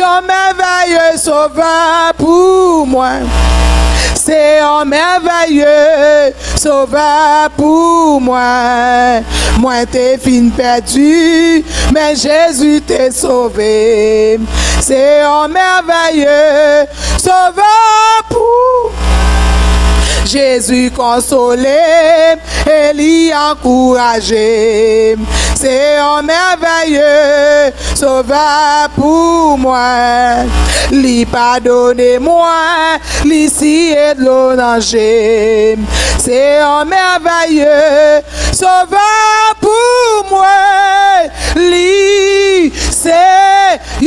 un merveilleux sauveur pour moi. C'est un merveilleux sauveur pour moi. Moi t'es fin perdu, mais Jésus t'est sauvé. C'est un merveilleux sauveur pour Jésus consolé et l'y encouragé. C'est un merveilleux sauveur pour moi. L'y pardonnez-moi, l'ici et de l'eau danger. C'est un merveilleux sauveur pour moi. L'y, c'est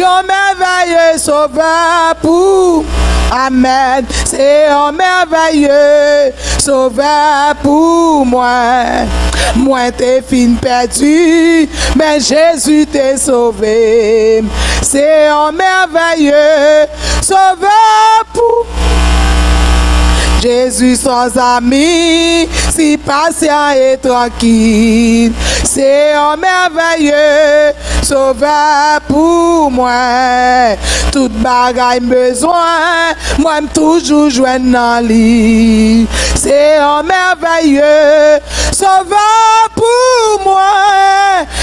un merveilleux sauveur pour moi. Amen. C'est un merveilleux sauveur pour moi. Moi t'es fin perdu, mais Jésus t'est sauvé. C'est un merveilleux sauveur pour Jésus sans ami, si patient et tranquille. C'est un merveilleux sauveur pour moi. Toute bagaille besoin, moi toujours joindre dans lui. C'est un merveilleux sauveur pour moi.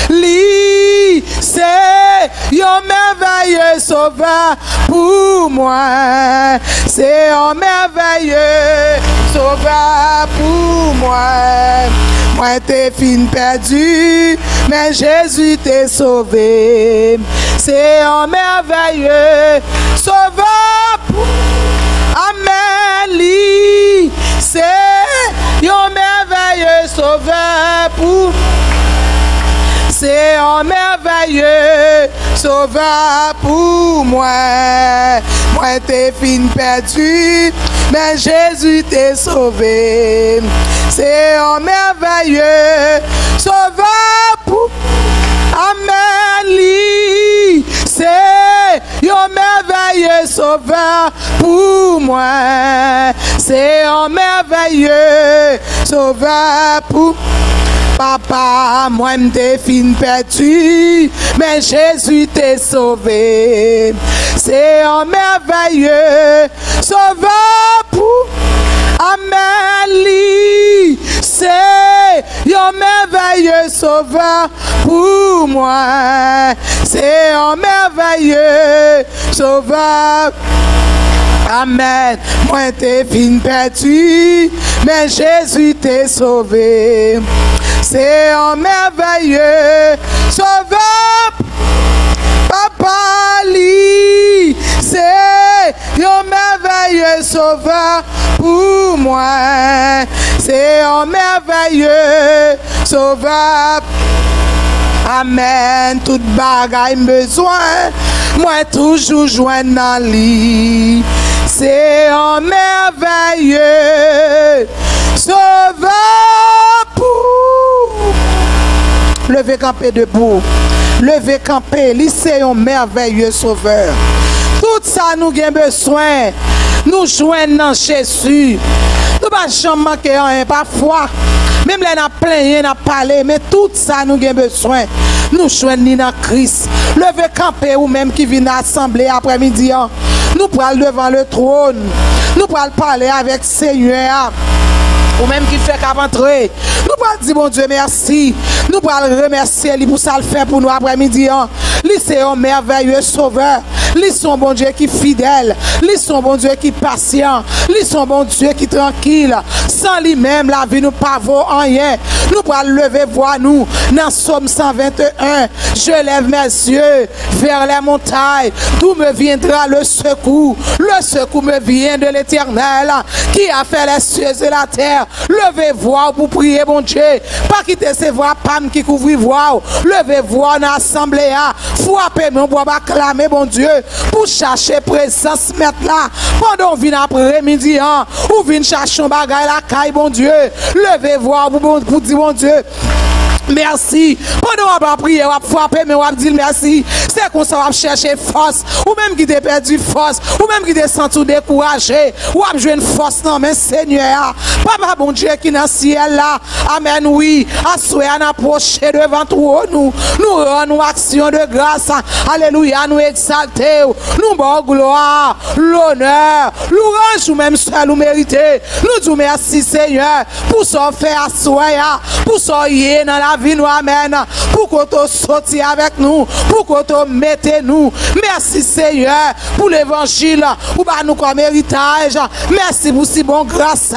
Lui, c'est un merveilleux sauveur pour moi. C'est un merveilleux sauveur pour moi. Moi t'es fin perdu, mais Jésus t'est sauvé. C'est un merveilleux sauveur pour Amélie. C'est un merveilleux sauveur pour C'est un merveilleux sauveur pour moi. Moi t'es fin perdu, mais Jésus t'est sauvé. C'est un merveilleux sauveur pour Amélie. C'est un merveilleux sauveur pour moi. C'est un merveilleux sauveur pour Papa. Moi m'te fin perdu, mais Jésus t'est sauvé. C'est un merveilleux sauveur pour Amélie. C'est un merveilleux sauveur pour moi. C'est un merveilleux sauveur. Amen. Moi t'es fin perdu, mais Jésus t'est sauvé. C'est un merveilleux sauveur. Papa li, c'est un merveilleux sauveur pour moi. C'est un merveilleux sauveur. Amen. Toute bagaille besoin, moi toujours joindre dans lui. C'est un merveilleux sauveur pour. Levez camper debout. Levez camper. C'est un merveilleux sauveur. Tout ça nous avons besoin. Nous joignons dans Jésus. Nous ne pouvons jamais manquer rien parfois. Même là, nous plein, nous parlé, mais tout ça nous avons besoin. Nous joignons dans Christ. Levez camper ou même qui vient à l'assemblée après-midi. Nous pourrons devant le trône. Nous pourrons parler avec le Seigneur. Ou même qui fait qu'à entrer. Nous pourrons dire bon Dieu merci. Nous pourrons remercier lui pour ça le faire pour nous après-midi. Lui c'est un merveilleux sauveur. Lui son bon Dieu qui est fidèle. Lui son bon Dieu qui est patient. Lui son bon Dieu qui est tranquille. Sans lui-même la vie nous pas vaut rien. Nous pourrons lever voir nous dans Somme 121. Je lève mes yeux vers les montagnes. D'où me viendra le secours? Le secours me vient de l'Éternel qui a fait les cieux et la terre. Levez voir pour prier mon Dieu. Pas quitter ces voix pam qui couvrent voir. Levez voir dans l'assemblée. Frappez mon bois acclamer mon Dieu pour chercher présence mettre là. Pendant vient après-midi ou vient chercher un bagage la caille mon Dieu. Levez voir pour dire mon Dieu. Merci. Pendant qu'on va prier, on va frapper, mais on va dire merci. C'est qu'on va chercher force. Ou même qui t'a perdu force. Ou même qui t'a senti découragé. Ou va jouer une force. Non, mais Seigneur. Papa, bon Dieu qui est dans le ciel là. Amen, oui. Assoyez, on approche devant toi. Nous rendons action de grâce. Alléluia, nous exalter. Nous bon gloire, l'honneur, l'orange ou même seul ou mérité. Nous disons merci, Seigneur, pour ce faire assoyez, pour ce y dans la vie nous amen, pour que tu sorti avec nous, pour que tu mettez nous. Merci Seigneur pour l'évangile, pour nous comme héritage. Merci pour si bon grâce.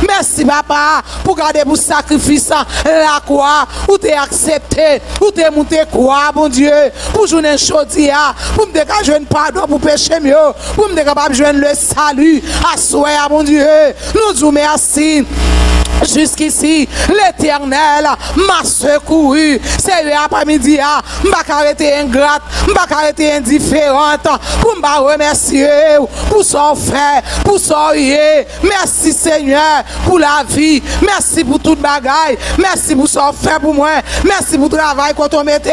Merci papa pour garder pour sacrifice la croix, pour t'accepter, pour te monter croix, bon Dieu, pour jouer une chaudière, pour me dégager un pardon pour pécher mieux, pour me dégager le salut. Assoyez, bon Dieu, nous disons merci. Jusqu'ici, l'Éternel m'a secouru. C'est l'après-midi, je ne vais pas arrêter ingrate, je ne vais pas arrêter indifférente, pour me remercier pour son fait, pour son yé. Merci Seigneur pour la vie. Merci pour toute bagaille. Merci pour son fait pour moi. Merci pour le travail qu'on te mette.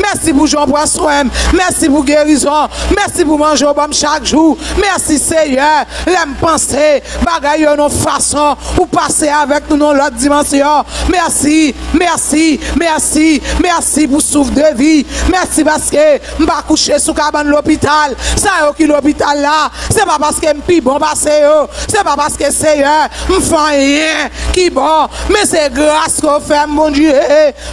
Merci pour Jean prend soin. Merci pour guérison. Merci pour manger au bon chaque jour. Merci Seigneur. L'aime penser, bagaille nos façons pour passer avec nous dans l'autre dimension. Merci, merci, merci, merci pour souffle de vie. Merci parce que je ne vais pas coucher sous cabane l'hôpital. Ça qui l'hôpital là. C'est pas parce que je suis bon passé. C'est pas parce que Seigneur me fait rien qui bon. Mais c'est grâce qu'on fait, mon Dieu.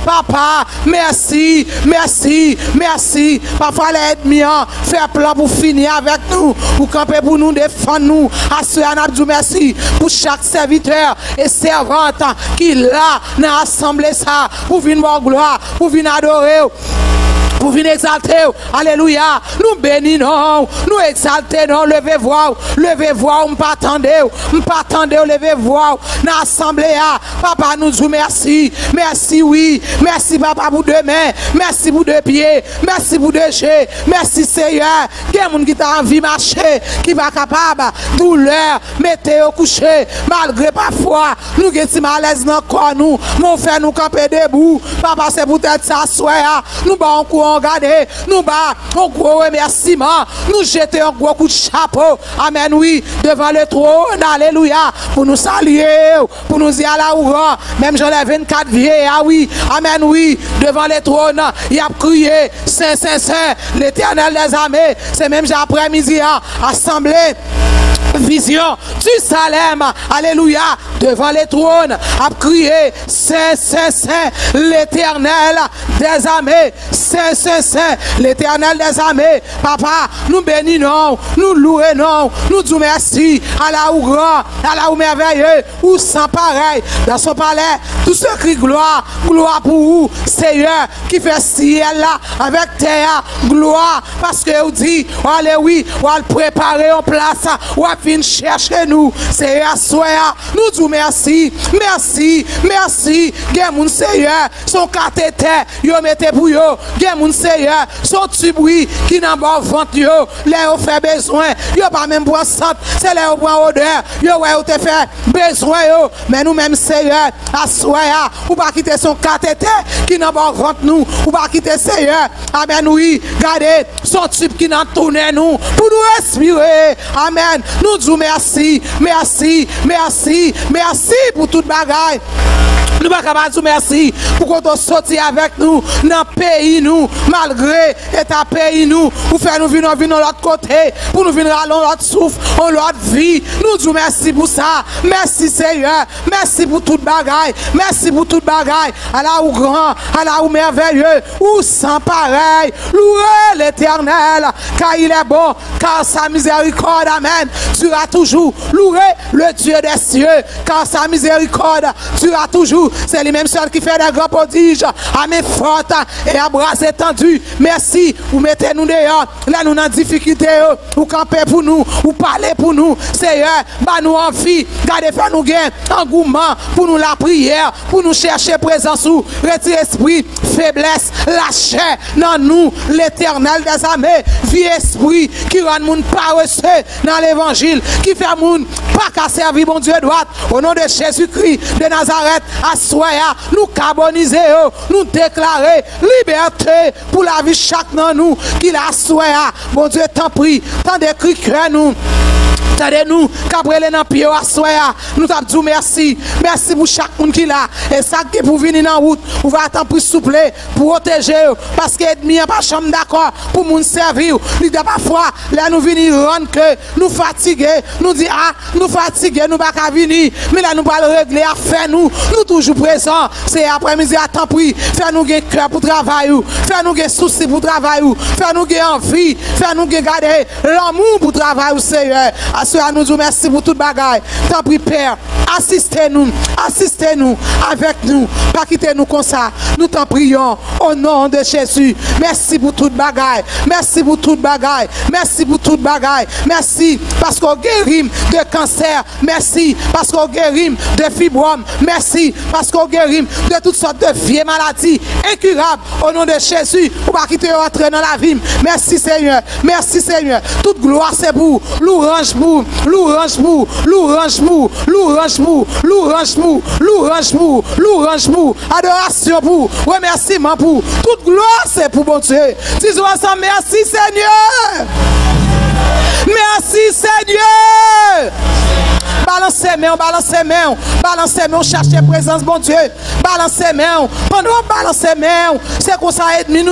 Papa, merci, merci, merci. Parfois l'ennemi fait plan pour finir avec nous, pour camper pour nous, défendre nous. Assurer nous merci pour chaque serviteur et servante qui là dans l'assemblée ça pour venir voir gloire, pour venir adorer, pour venir exalter. Alléluia. Nous bénissons, nous exaltons, levez voir, on pas attendre, levez voir dans l'assemblée. Papa nous dit merci, merci oui, merci papa pour deux mains, merci pour deux pieds, merci pour deux jeux, merci Seigneur. Il y a des gens qui ont envie de marcher, qui va capable, douleur, mettez au coucher, malgré parfois, nous sommes à l'aise dans le corps, nous fait nous camper debout. Papa, c'est peut-être ça, soir, nous bas un coup regarder, nous bas un gros remerciement, nous jeter un gros coup de chapeau, amen, oui, devant le trône, alléluia, pour nous saluer, pour nous dire à la ouvrant, même j'en ai 24 vieilles, ah oui, amen, oui, devant le trône, il a crié, Saint, Saint, Saint, l'Éternel des armées, c'est même après-midi, assemblée. Vision du Salem, alléluia, devant les trônes, a crié Saint, Saint, Saint, l'Éternel des armées, Saint, Saint, Saint, l'Éternel des armées. Papa, nous bénissons, nous louons, nous disons merci à la ou grand, à la ou merveilleux, ou sans pareil, dans son palais, tout ce cri gloire, gloire pour vous, Seigneur, qui fait ciel là, avec terre, gloire, parce que vous dit, allez oui, on va préparer en place, on va venir chercher nous, c'est à soi, nous disons merci, merci, merci, mon Seigneur, son cathéter, yo mettez pour yo, mon Seigneur, son tubri qui n'a pas ventre yo, là on fait besoin, yo pas même pour centre, c'est là on prend odeur, yo ouais on te fait besoin yo, mais nous même Seigneur, à soi, ou pas quitter son cathéter qui n'a pas ventre nous, ou pas quitter Seigneur, amen oui, regardez son tube qui n'a tourné nous, pour nous respirer, amen, nous disons merci, merci, merci, merci pour toute bagaille. Nous ne pouvons pas dire merci pour qu'on te sorti avec nous dans le pays, nous, malgré l'état pays, nous, pour faire nous venir de l'autre côté, pour nous venir à l'autre souffle, à l'autre vie. Nous disons merci pour ça. Merci Seigneur. Merci pour toute bagaille. Merci pour toute bagaille. À la ou grand, à la ou merveilleux, ou sans pareil. Louez l'Éternel, car il est bon, car sa miséricorde, amen, durera toujours. Louez le Dieu des cieux, car sa miséricorde durera toujours. C'est lui-même seul qui fait des grands prodiges. Amen forte et à bras étendus. Merci. Vous mettez nous dehors. Là nous dans difficulté. Vous campez pour nous. Vous parlez pour nous. Seigneur, bah nous envie. Gardez faire nous gain. Engouement pour nous la prière. Pour nous chercher présence ou retirer esprit, faiblesse, la chair. Non nous, l'Éternel des armées. Vie esprit qui rend moun paresseux dans l'évangile. Qui fait moun pas qu'à servir mon Dieu droit. Au nom de Jésus-Christ de Nazareth. soya, nous carboniser, nous déclarer liberté pour la vie chaque dans nous, qui la soya. Bon Dieu, t'en prie, tant d'écrit que nous. Attendez-nous, Cabrele dans pied à soya, nous t'abdou merci. Merci pour chaque monde qui là. Et ça qui pour venir dans route, on va attendre pour souffler, pour protéger, parce que l'ennemi n'est pas chambre d'accord pour nous servir. Il a parfois, là nous venir rendre que nous fatigués, nous dit ah, nous fatigués, nous pas qu'à venir, mais là nous pas le régler à faire nous toujours présents. C'est après-midi à temps pris, faire nous gagner cœur pour travailler, faire nous gagner souci pour travailler, faire nous gagner envie, faire nous gagner garder l'amour pour travailler, Seigneur. À nous merci pour toute bagaille. Tant pis Père, assistez-nous avec nous, pas quitter nous comme ça. Nous t'en prions au nom de Jésus. Merci pour toute bagaille. Merci pour toute bagaille. Merci pour toute bagaille. Merci parce qu'on guérit de cancer. Merci parce qu'on guérit de fibrome. Merci parce qu'on guérit de toutes sortes de vieilles maladies incurables au nom de Jésus. Pour pas quitter entrer dans la vie. Merci Seigneur. Merci Seigneur. Toute gloire c'est pour l'orange pour l'orange mou, l'orange mou, l'orange mou, l'orange mou, l'orange mou, l'orange mou, adoration pour, remerciement pour, toute gloire c'est pour bon Dieu. Disons ensemble, merci Seigneur. Merci Seigneur. Balancez main, balancez main, balancez main, cherchez présence, bon Dieu. Balancez main, pendant balancez main, c'est qu'on s'arrête, nous,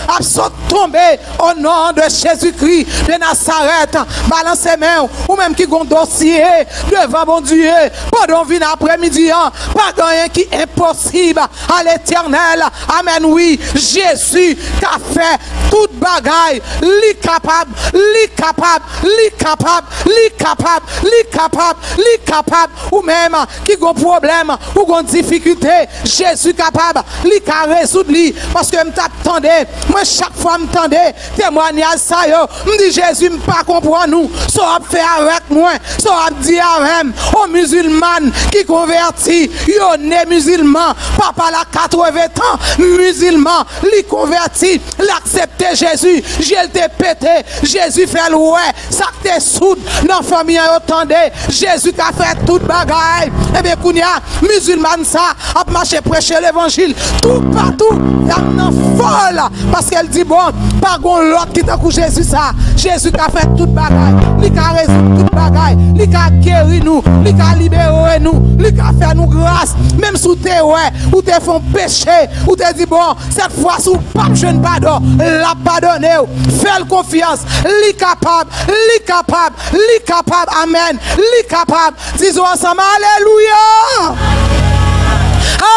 absolument tomber au nom de Jésus-Christ de Nazareth. Balancez main, ou même qui ont dossier devant bon Dieu, pendant vin après-midi, pas rien qui est impossible à l'éternel. Amen, oui, Jésus qui a fait toute bagaille, li capable, li capable, li capable, li capable, li capable, li capable, ou même qui ont problème, ou ont difficulté, Jésus capable, li ka résoudre li, parce que m'attendais, moi chaque fois m'attendais, témoignage ça yo, m'dit Jésus m'pas comprendre nous, ça fait avec moi, ça dit avec aux musulmans qui converti, yo né musulman, papa la 80 ans, musulman, li converti, l'accepter Jésus, j'ai te pété, Jésus fait le ouais, ça te soude, dans la famille attendez, Jésus qui a fait toute bagaille, et bien kounya, musulman ça, a marché prêcher l'évangile, tout partout, il y a un folle, parce qu'elle dit bon, pas gon l'autre qui t'a couché Jésus ça, Jésus qui a fait toute bagaille, lui qui a résolu toute bagaille, lui qui a guéri nous, lui qui a libéré nous, lui qui a fait nous grâce, même sous tes ouais, ou te font pécher, ou te dit bon, cette fois sous pas jeune pardon, la pardonné, fais confiance, lui capable, lui capable, lui capable, amen, lui capable, disons ensemble, alléluia,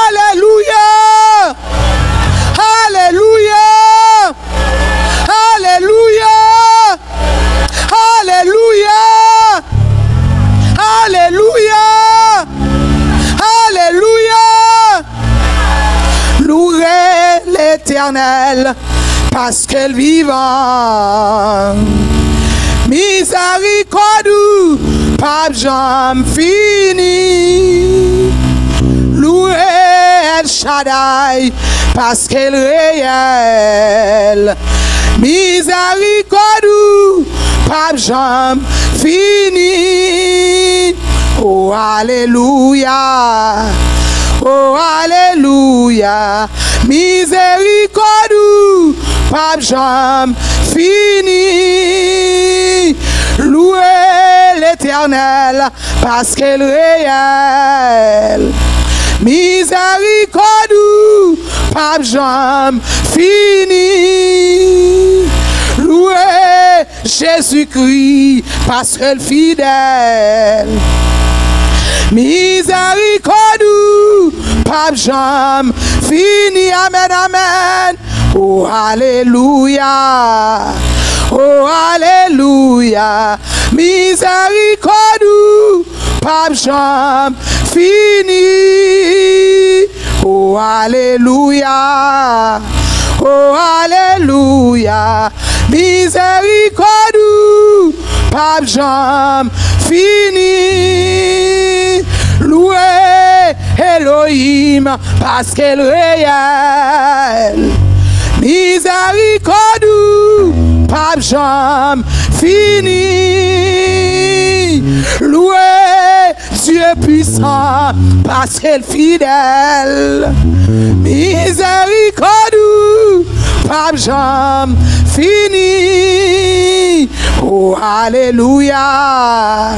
alléluia, alléluia, alléluia, alléluia, alléluia, alléluia, louez l'Éternel parce qu'elle vivant. Miséricorde, pas jamais fini. Louez El Shaddai parce qu'elle réelle. Miséricorde, pas jamais fini. Oh alléluia, oh alléluia. Miséricorde, pas jamais fini. Louez l'Éternel parce qu'elle réelle. Miséricorde, pas jamais fini. Louez Jésus-Christ parce qu'elle fidèle. Miséricorde, pas jamais fini. Amen, amen. Oh alléluia, oh alléluia. Miséricorde, pas jamais fini. Oh alléluia, oh alléluia. Miséricorde, pas jamais fini. Louez Elohim parce qu'elle réelle. Miséricorde, pas jamais fini. Louez Dieu est puissant parce qu'elle est fidèle. Miséricorde, pas jamais fini. Oh, alléluia.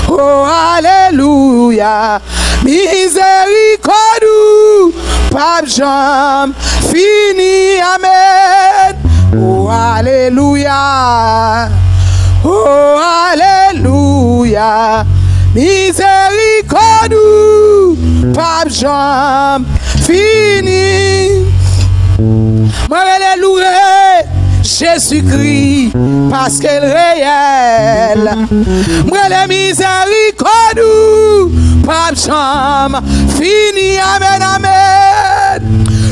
Oh, alléluia. Miséricorde, pas jamais fini. Amen. Oh, alléluia. Oh, alléluia. Miséricorde, pas jamais fini. Moi, alléluia. Jésus-Christ, parce qu'elle est réelle. Moi, la miséricorde, pas jamais fini. Amen, amen.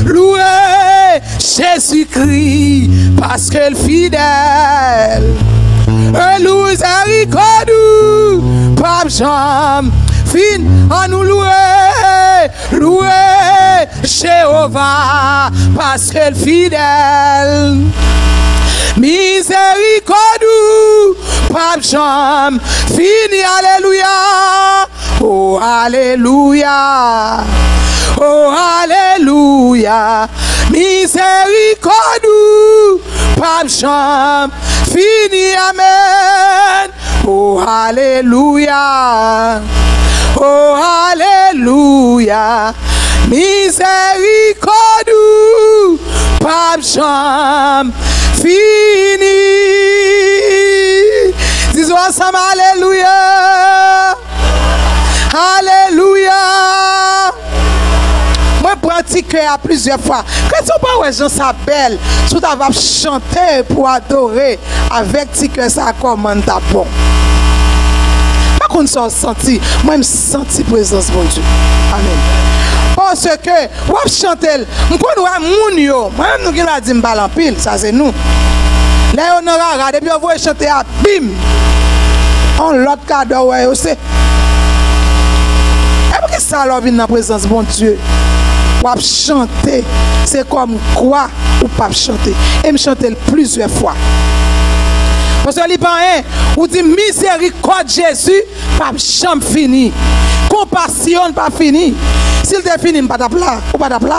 Louez Jésus-Christ, parce qu'elle est fidèle. Louez miséricorde, pas jamais fini. À nous louer, louer Jéhovah, parce qu'elle est fidèle. Miséricorde, pas jamais fini. Alléluia. Oh, alléluia. Oh, alléluia. Miséricorde, pas jamais fini. Amen. Oh, alléluia. Oh, alléluia. Miséricorde, pas jamais fini. Disons ensemble, alléluia. Alléluia. Moi, pratique à plusieurs fois. Quand tu vois les gens s'appellent, tu vas chanter pour adorer avec ti que ça commande ta bon. Pas qu'on se senti, moi, je me senti présence de Dieu. Amen. Parce que, on chanter, on connaît moun yo, moi, nous qui l'a dit m'bal en pile, ça c'est nous. Là, on aura regardé, puis on va chanter à bim. On l'autre cadeau, ouais, aussi. Et pour que ça, l'on vient dans la présence de bon Dieu. Ou chanter, c'est comme quoi ou pas chanter. Et me chanter plusieurs fois. Parce que l'Ibanien, ou dit miséricorde Jésus, pas jamais fini. Compassion pas fini. S'il te fini, pas d'appeler, ou pas d'appeler.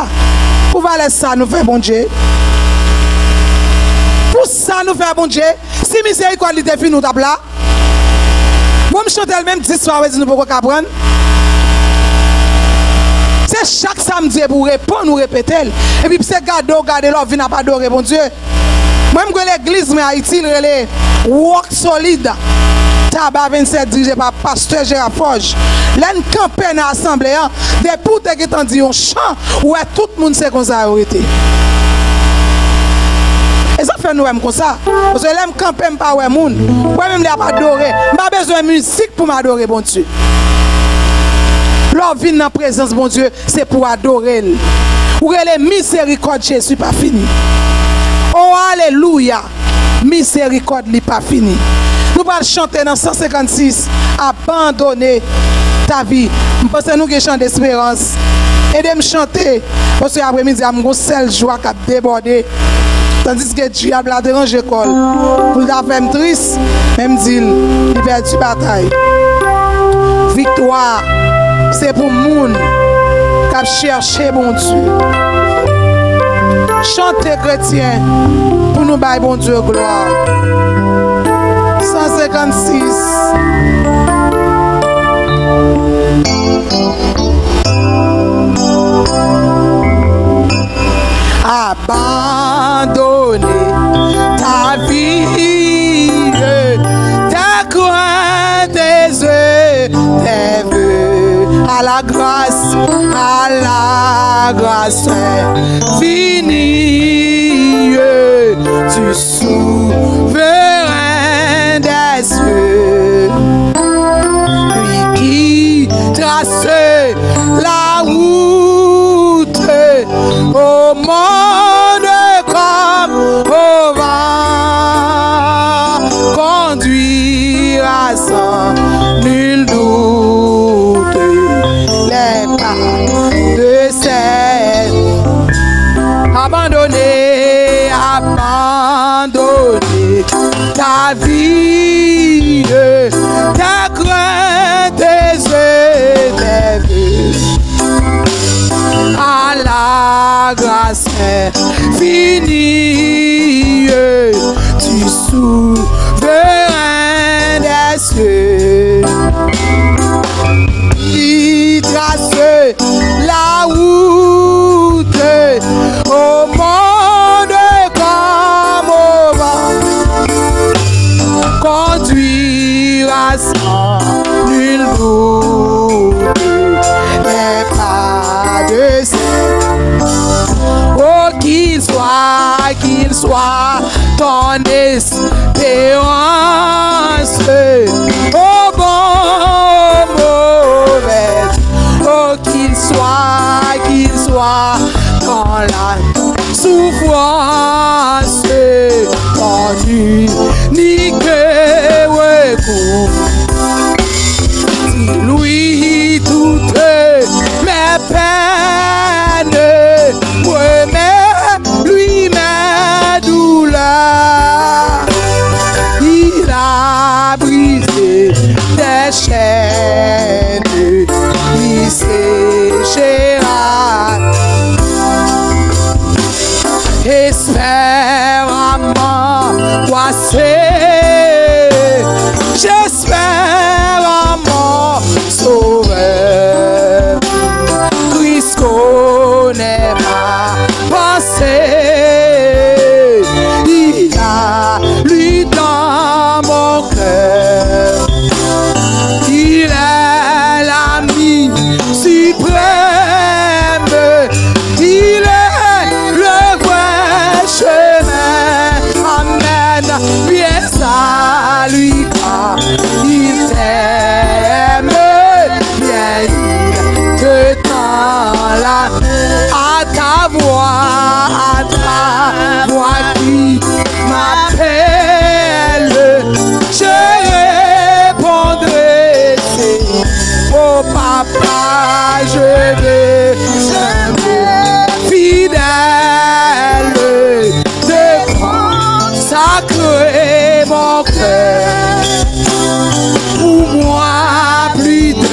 Pour valer ça, nous fait bon Dieu. Pour ça, nous fait bon Dieu. Si miséricorde est fini, nous d'appeler. Moi, je chante le même 10 fois, nous pouvons comprendre. C'est chaque samedi pour répondre, nous répéter. Et puis, c'est garder, l'on vient pas adorer, bon Dieu. Moi, je l'église, mais Haïti, elle walk solide. Tabac 27 dirigé par pasteur Gérard Forge. Là, nous campons dans l'assemblée. Des poutes qui t'ont dit un chant où tout le monde sait qu'on s'est arrêté. Et ça fait nous comme ça. Parce que là, je campe pas ouais moun. Moi-même, je n'ai pas adoré. Je n'ai pas besoin de musique pour m'adorer, bon Dieu. L'on vient dans la présence, bon Dieu, c'est pour adorer. Ou les miséricordes Jésus pas fini. Oh, alléluia. Miséricorde n'est pas fini. Nous allons chanter dans 156. Abandonner ta vie. Je pense que nous avons chanté d'espérance. Et de me chanter. Parce que l'après-midi, je suis seule joie qui a débordé. Tandis que diable a dérangé l'école. Pour la faire triste, même dit, il perd du bataille. Victoire, c'est pour le monde qui a cherché bon Dieu. Chantez chrétien pour nous bailler bon Dieu gloire. 156. Abandonner ta vie, ta croix, tes œufs, tes vœux, à la grâce infinie, tu souverain des cieux, lui qui trace la route au monde comme au vent, conduira sans nul doute les pas de cette abandonner ta vie, ta crainte, tes yeux, ta grâce infinie, tu souverain des cieux, qui trace la route au monde comme au vent, conduira sans nul doute, mais pas de oh, qu'il soit ton espérance, oh bon, mauvais, oh qu'il soit quand la souffrance ton unique recours, dis-lui toutes mes peines, remets-lui mes douleurs. Il a brisé des chaînes, il séchera. Espère à m'angoisser, j'espère à mon sauveur. Christ connaît ma pensée, il a lu dans mon cœur. Il est l'ami suprême, il est le vrai chemin. Amen. Viens à lui car il t'aime, bien il te tend la à ta voix qui m'appelle. Je répondrai, oh papa, je vais fidèle de consacrer mon cœur. Pour moi, plus de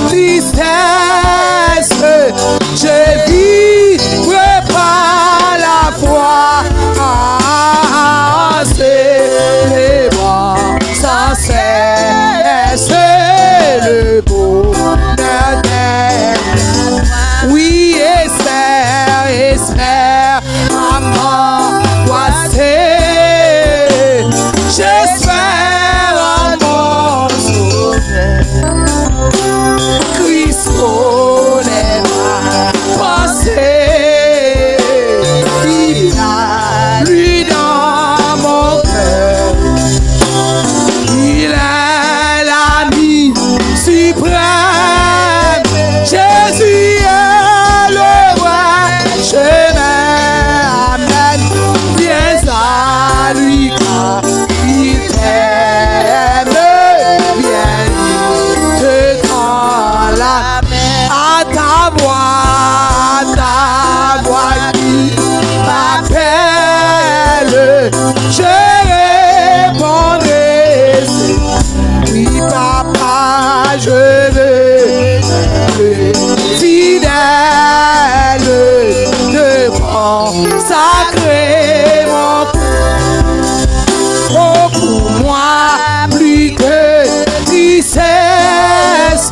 tristesse, je vivrai par la foi. Célébrant sans cesse le bonheur d'être. Oui, espère à m'angoisser, j'espère à mon sauveur. Christ connaît ma pensée, il a lu dans mon cœur. Il est l'ami suprême, Jésus est le vrai chemin. Amen. Viens à lui car il t'aime, viens te tend la main à ta voix qui m'appelle. Je répondrai, oui papa, je veux fidèle de consacrer mon cœur. Oh, pour moi, plus que tristesse,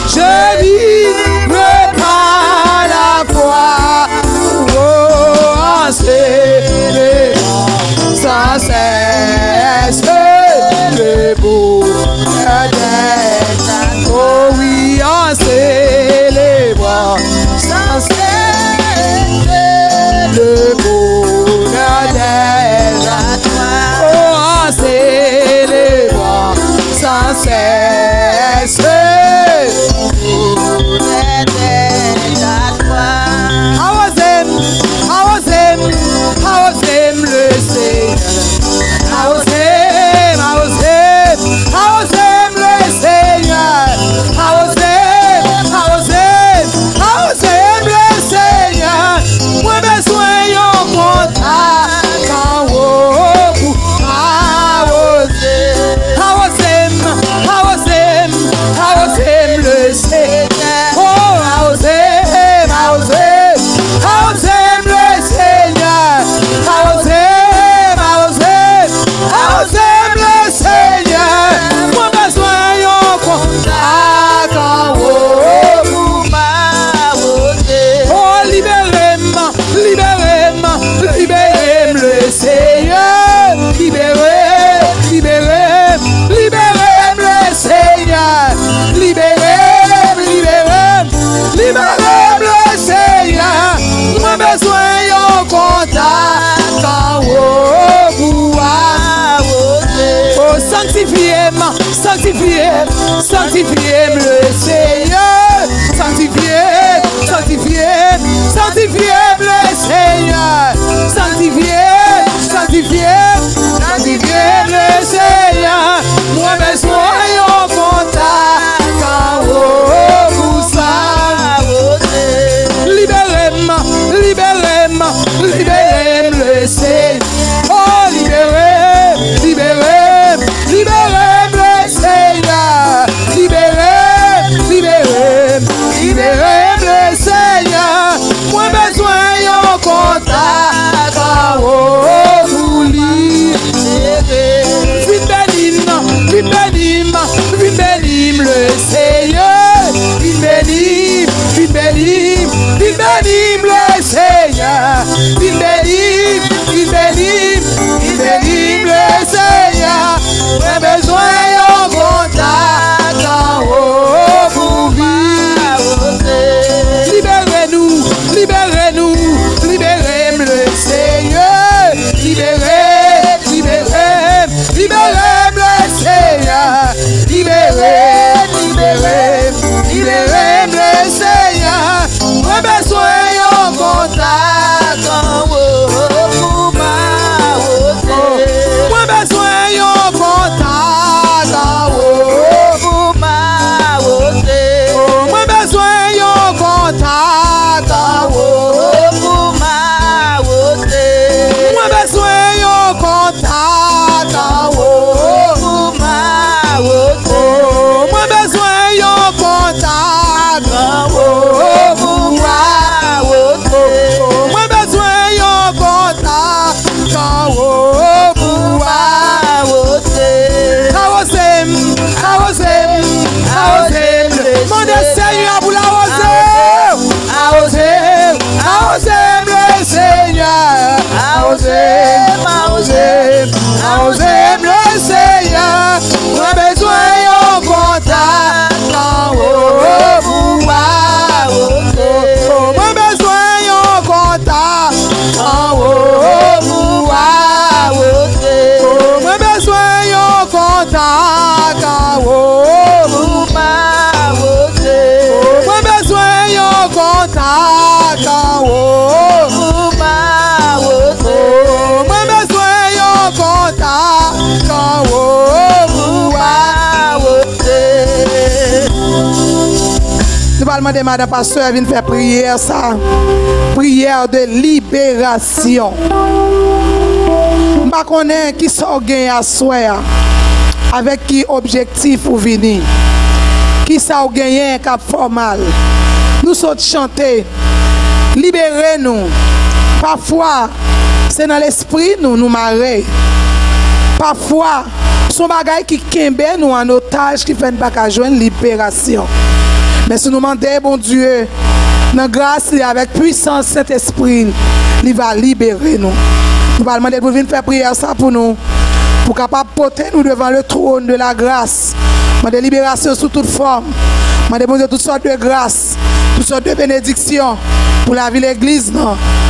je vivrai par la foi. Oh, célébrant sans cesse le bonheur d'être. Oh oui, en célébrant sans cesse le bonheur d'être. Oh, en célébrant sans cesse le bonheur d'être à toi. I was him, le Seigneur. I was him, le Seigneur. I was him, le Seigneur. Moi besoin yon contact quand I was him, sanctifiez-moi, sanctifiez-moi, sanctifiez-moi le Seigneur, sanctifiez, sanctifiez, sanctifiez le Seigneur, sanctifiez, sanctifiez, sanctifiez le Seigneur, moi besoin au contact, quand vous ça, libérez-moi, libérez-moi, libérez-moi le Seigneur, oh libérez, libérez, libérez le Seigneur, libérez, libérez, libérez le Seigneur, moi besoin au contact, quand vous libérez, vite bénime le Seigneur, vite bénime le Seigneur, vite bénime le Seigneur, j'ai besoin au contact, quand vous vivez, libérez-nous, libérez-nous, libérez le Seigneur, libérez, libérez, libérez le Seigneur, libérez, libérez, libérez le Seigneur, j'ai besoin au contact, quand vous m'avez, j'ai besoin au contact, quand vous m'avez, j'ai besoin au contact, quand vous m'avez, j'ai besoin au contact, quand vous m'avez, j'ai besoin au contact, quand vous m'avez, j'ai besoin au contact, quand vous m'avez, mon Seigneur pour l'arroser, arroser le Seigneur, arroser le Seigneur, j'ai besoin au contact, quand vous m'avez, j'ai besoin au contact, quand vous m'avez, j'ai besoin au contact, quand vous m'avez, j'ai besoin au contact, quand vous m'avez, j'ai besoin au contact, quand vous m'avez. Nous allons demander Madame Pasteur vienne faire prière ça, prière de libération. Je ne connais pas qui sont gagnés à soi, avec qui objectif pour venir, qui sont gagnés cap formal. Nous sommes chanter, libérez-nous. Parfois, c'est dans l'esprit nous marrer. Parfois, son bagay qui kembe nous en otage qui fait pas qu'à joindre libération. Mais si nous demandons, bon Dieu, dans grâce avec puissance Saint-Esprit, il va libérer nous. Nous allons demander pour venir faire prière ça pour nous, pour capable porter nous devant le trône de la grâce. De libération sous toute forme. Je demande toutes sortes de grâces, toutes sortes de bénédictions pour la vie de l'église.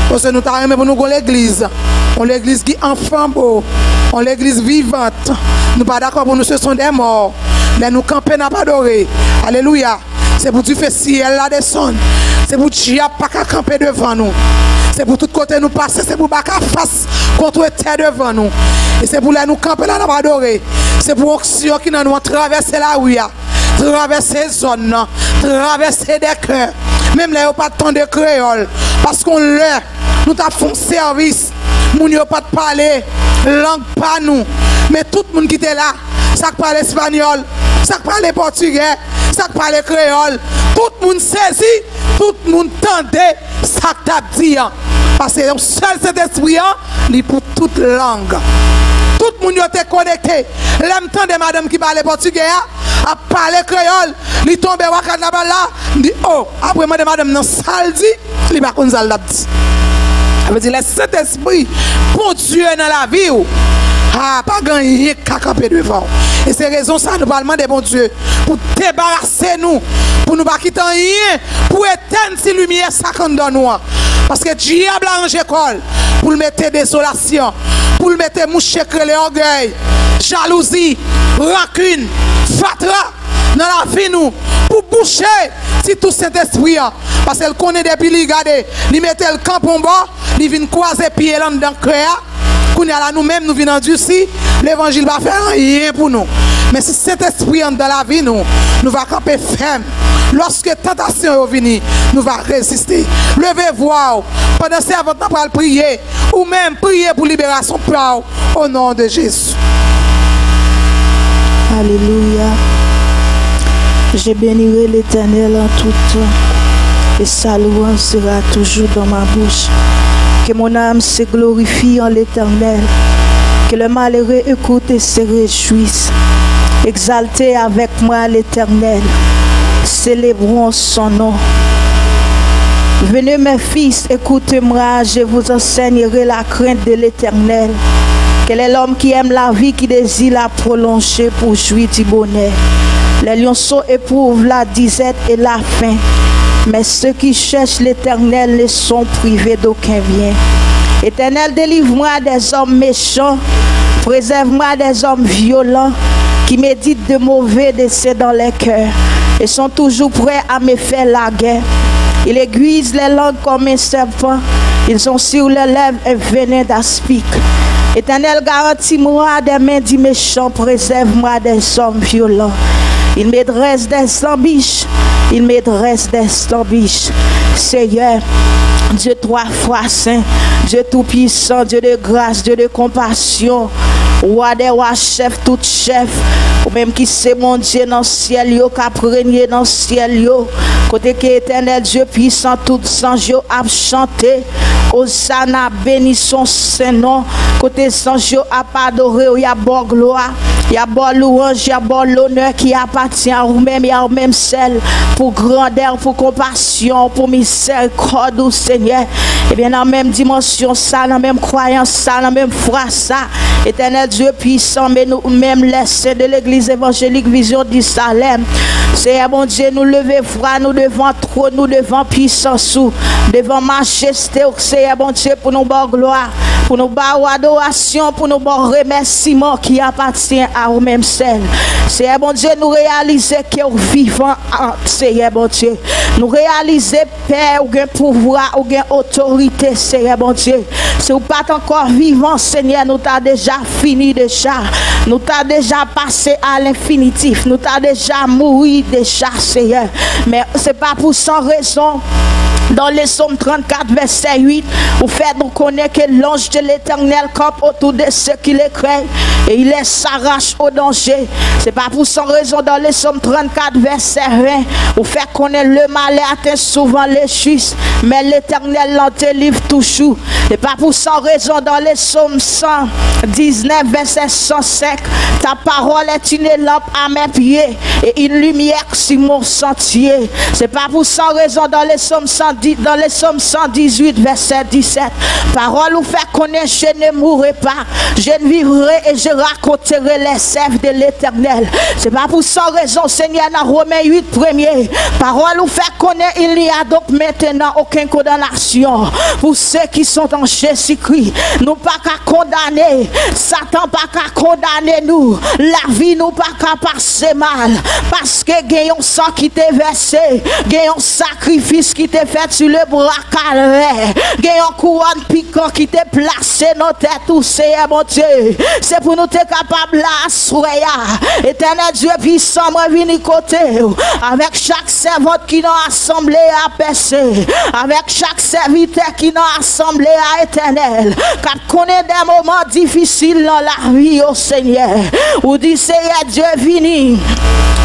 Parce que nous t'arrêtons pour nous l'église. On l'église qui est enfant beau. On l'église vivante. Nous pas d'accord pour nous, ce sont des morts. Mais nous camper n'a pas adoré. Alléluia. C'est pour Dieu faire ciel là descendre. C'est pour Dieu pas qu'à camper devant nous. C'est pour tout côté nous passer. C'est pour pas qu'à face contre terre devant nous. Et c'est pour là nous camper là n'a pas adoré. C'est pour action qui nous traverser la rue. Traverser les zones. Traverser des cœurs. Même là, il n'y a pas de temps de créole. Parce qu'on l'a. Nous avons fait service. Nous n'avons pas de parler. Langue pas nous. Mais tout le monde qui était là, ça parle espagnol, ça parle portugais, ça parle créole. Tout le monde saisit, tout le monde tendait, ça t'a dit. Parce que le seul cet esprit, il est pour toute langue. Tout le monde était connecté. L'aime tant de madame qui parle portugais, a parlé créole, il tombe à la balle là, il dit oh, après moi de madame dans salle dit, il va qu'on s'en dit. Ça veut dire le Saint-Esprit pour Dieu dans la vie. Ah, pas gagner qu'à camper devant. Et c'est raison ça nous parlons de bon Dieu pour débarrasser nous, pour nous pas quitter rien, pour éteindre ces lumières ça qu'on donne nous. Parce que diable a arrangé école pour le mettre désolation, pour le mettre moucher les orgueil. jalousie, rancune, fatra dans la vie nous pour boucher si tout cet esprit parce qu'elle connaît depuis lui garder, lui mettait le camp en bas, lui vient croiser pied là dans cœur. Qu'on y a là nous-mêmes nous venons endurcir, l'évangile va faire rien pour nous. Mais si cet esprit entre dans la vie nous va camper ferme. Lorsque tentation est venue, nous va résister. Levez-vous pendant ce avant de prier ou même prier pour libération au nom de Jésus. Alléluia. Je bénirai l'Éternel en tout temps et sa louange sera toujours dans ma bouche. Que mon âme se glorifie en l'Éternel. Que le malheureux écoute et se réjouisse. Exaltez avec moi l'Éternel. Célébrons son nom. Venez mes fils, écoutez-moi, je vous enseignerai la crainte de l'Éternel. Quel est l'homme qui aime la vie, qui désire la prolonger pour jouir du bonheur. Les lionceaux éprouvent la disette et la faim, mais ceux qui cherchent l'Éternel ne sont privés d'aucun bien. Éternel, délivre-moi des hommes méchants, préserve-moi des hommes violents, qui méditent de mauvais décès dans les cœurs et sont toujours prêts à me faire la guerre. Ils aiguisent les langues comme un serpent, ils ont sur les lèvres un venin d'aspic. Éternel, garantis-moi des mains du méchant, préserve-moi des hommes violents. Il me dresse des embûches, il me dresse des embûches. Seigneur, Dieu trois fois saint, Dieu tout-puissant, Dieu de grâce, Dieu de compassion, roi des rois, chef, tout chef, ou même qui c'est mon Dieu dans le ciel, qui a régné dans le ciel, côté que éternel Dieu puissant, tout sans yo a chanté, Hosanna, béni son Saint-Nom, côté sans yo a adoré, il y a bon gloire. Il y a bon louange, il y a bon l'honneur qui appartient à vous-même et à vous-même seul pour grandeur, pour compassion, pour miséricorde, au Seigneur. Et bien, dans la même dimension, ça, dans la même croyance, ça, dans la même foi, ça. Éternel Dieu puissant, mais nous-mêmes, les saints de l'église évangélique Vision du Salem. Seigneur, mon Dieu, nous levons foi, nous devant trop, nous devant puissance, devant majesté, Seigneur, mon Dieu, pour nous bonne gloire, pour nous bonne adoration, pour nous bon remerciement qui appartient à vous-même seul. Seigneur, mon Dieu, nous réaliser que nous vivons, Seigneur, mon Dieu. Nous réaliser, Père, ou un pouvoir, ou une autorité, Seigneur, mon Dieu. Si vous n'êtes pas encore vivant, Seigneur, nous t'avons déjà fini déjà. Nous t'avons déjà passé à l'infinitif. Nous t'avons déjà mouru déjà, Seigneur. Mais ce n'est pas pour sans raison. Dans les Psaumes 34, verset 8, vous faites nous connaître que l'ange de l'Éternel campe autour de ceux qui les craignent et il les s'arrache au danger. C'est pas pour sans raison dans les Psaumes 34, verset 20, vous faites connaître le mal atteint souvent les justes, mais l'Éternel l'en délivre toujours. C'est pas pour sans raison dans les Psaumes 119, verset 105, ta parole est une lampe à mes pieds et une lumière sur mon sentier. C'est pas pour sans raison dans les Psaumes 118, verset 17. Parole ou fait connaître, je ne mourrai pas, je ne vivrai et je raconterai les sèvres de l'Éternel. C'est pas pour sans raison, Seigneur, dans Romains 8, premier. Parole ou fait connaître, il n'y a donc maintenant aucune condamnation pour ceux qui sont en Jésus-Christ. Nous pas qu'à condamner, Satan pas qu'à condamner nous, la vie nous pas qu'à passer mal, parce que il y a un sang qui t'est versé, il y a un sacrifice qui t'est fait sur le bras calvaire, il y a un couronne piquant qui t'est placé dans tête, tout Seigneur mon Dieu. C'est pour nous être capables là, soya. Éternel Dieu puissant, moi vini côté, avec chaque servante qui n'a assemblé à percer, avec chaque serviteur qui n'a assemblé à éternel, car connaît des moments difficiles dans la vie au Seigneur, ou dit Seigneur Dieu vini.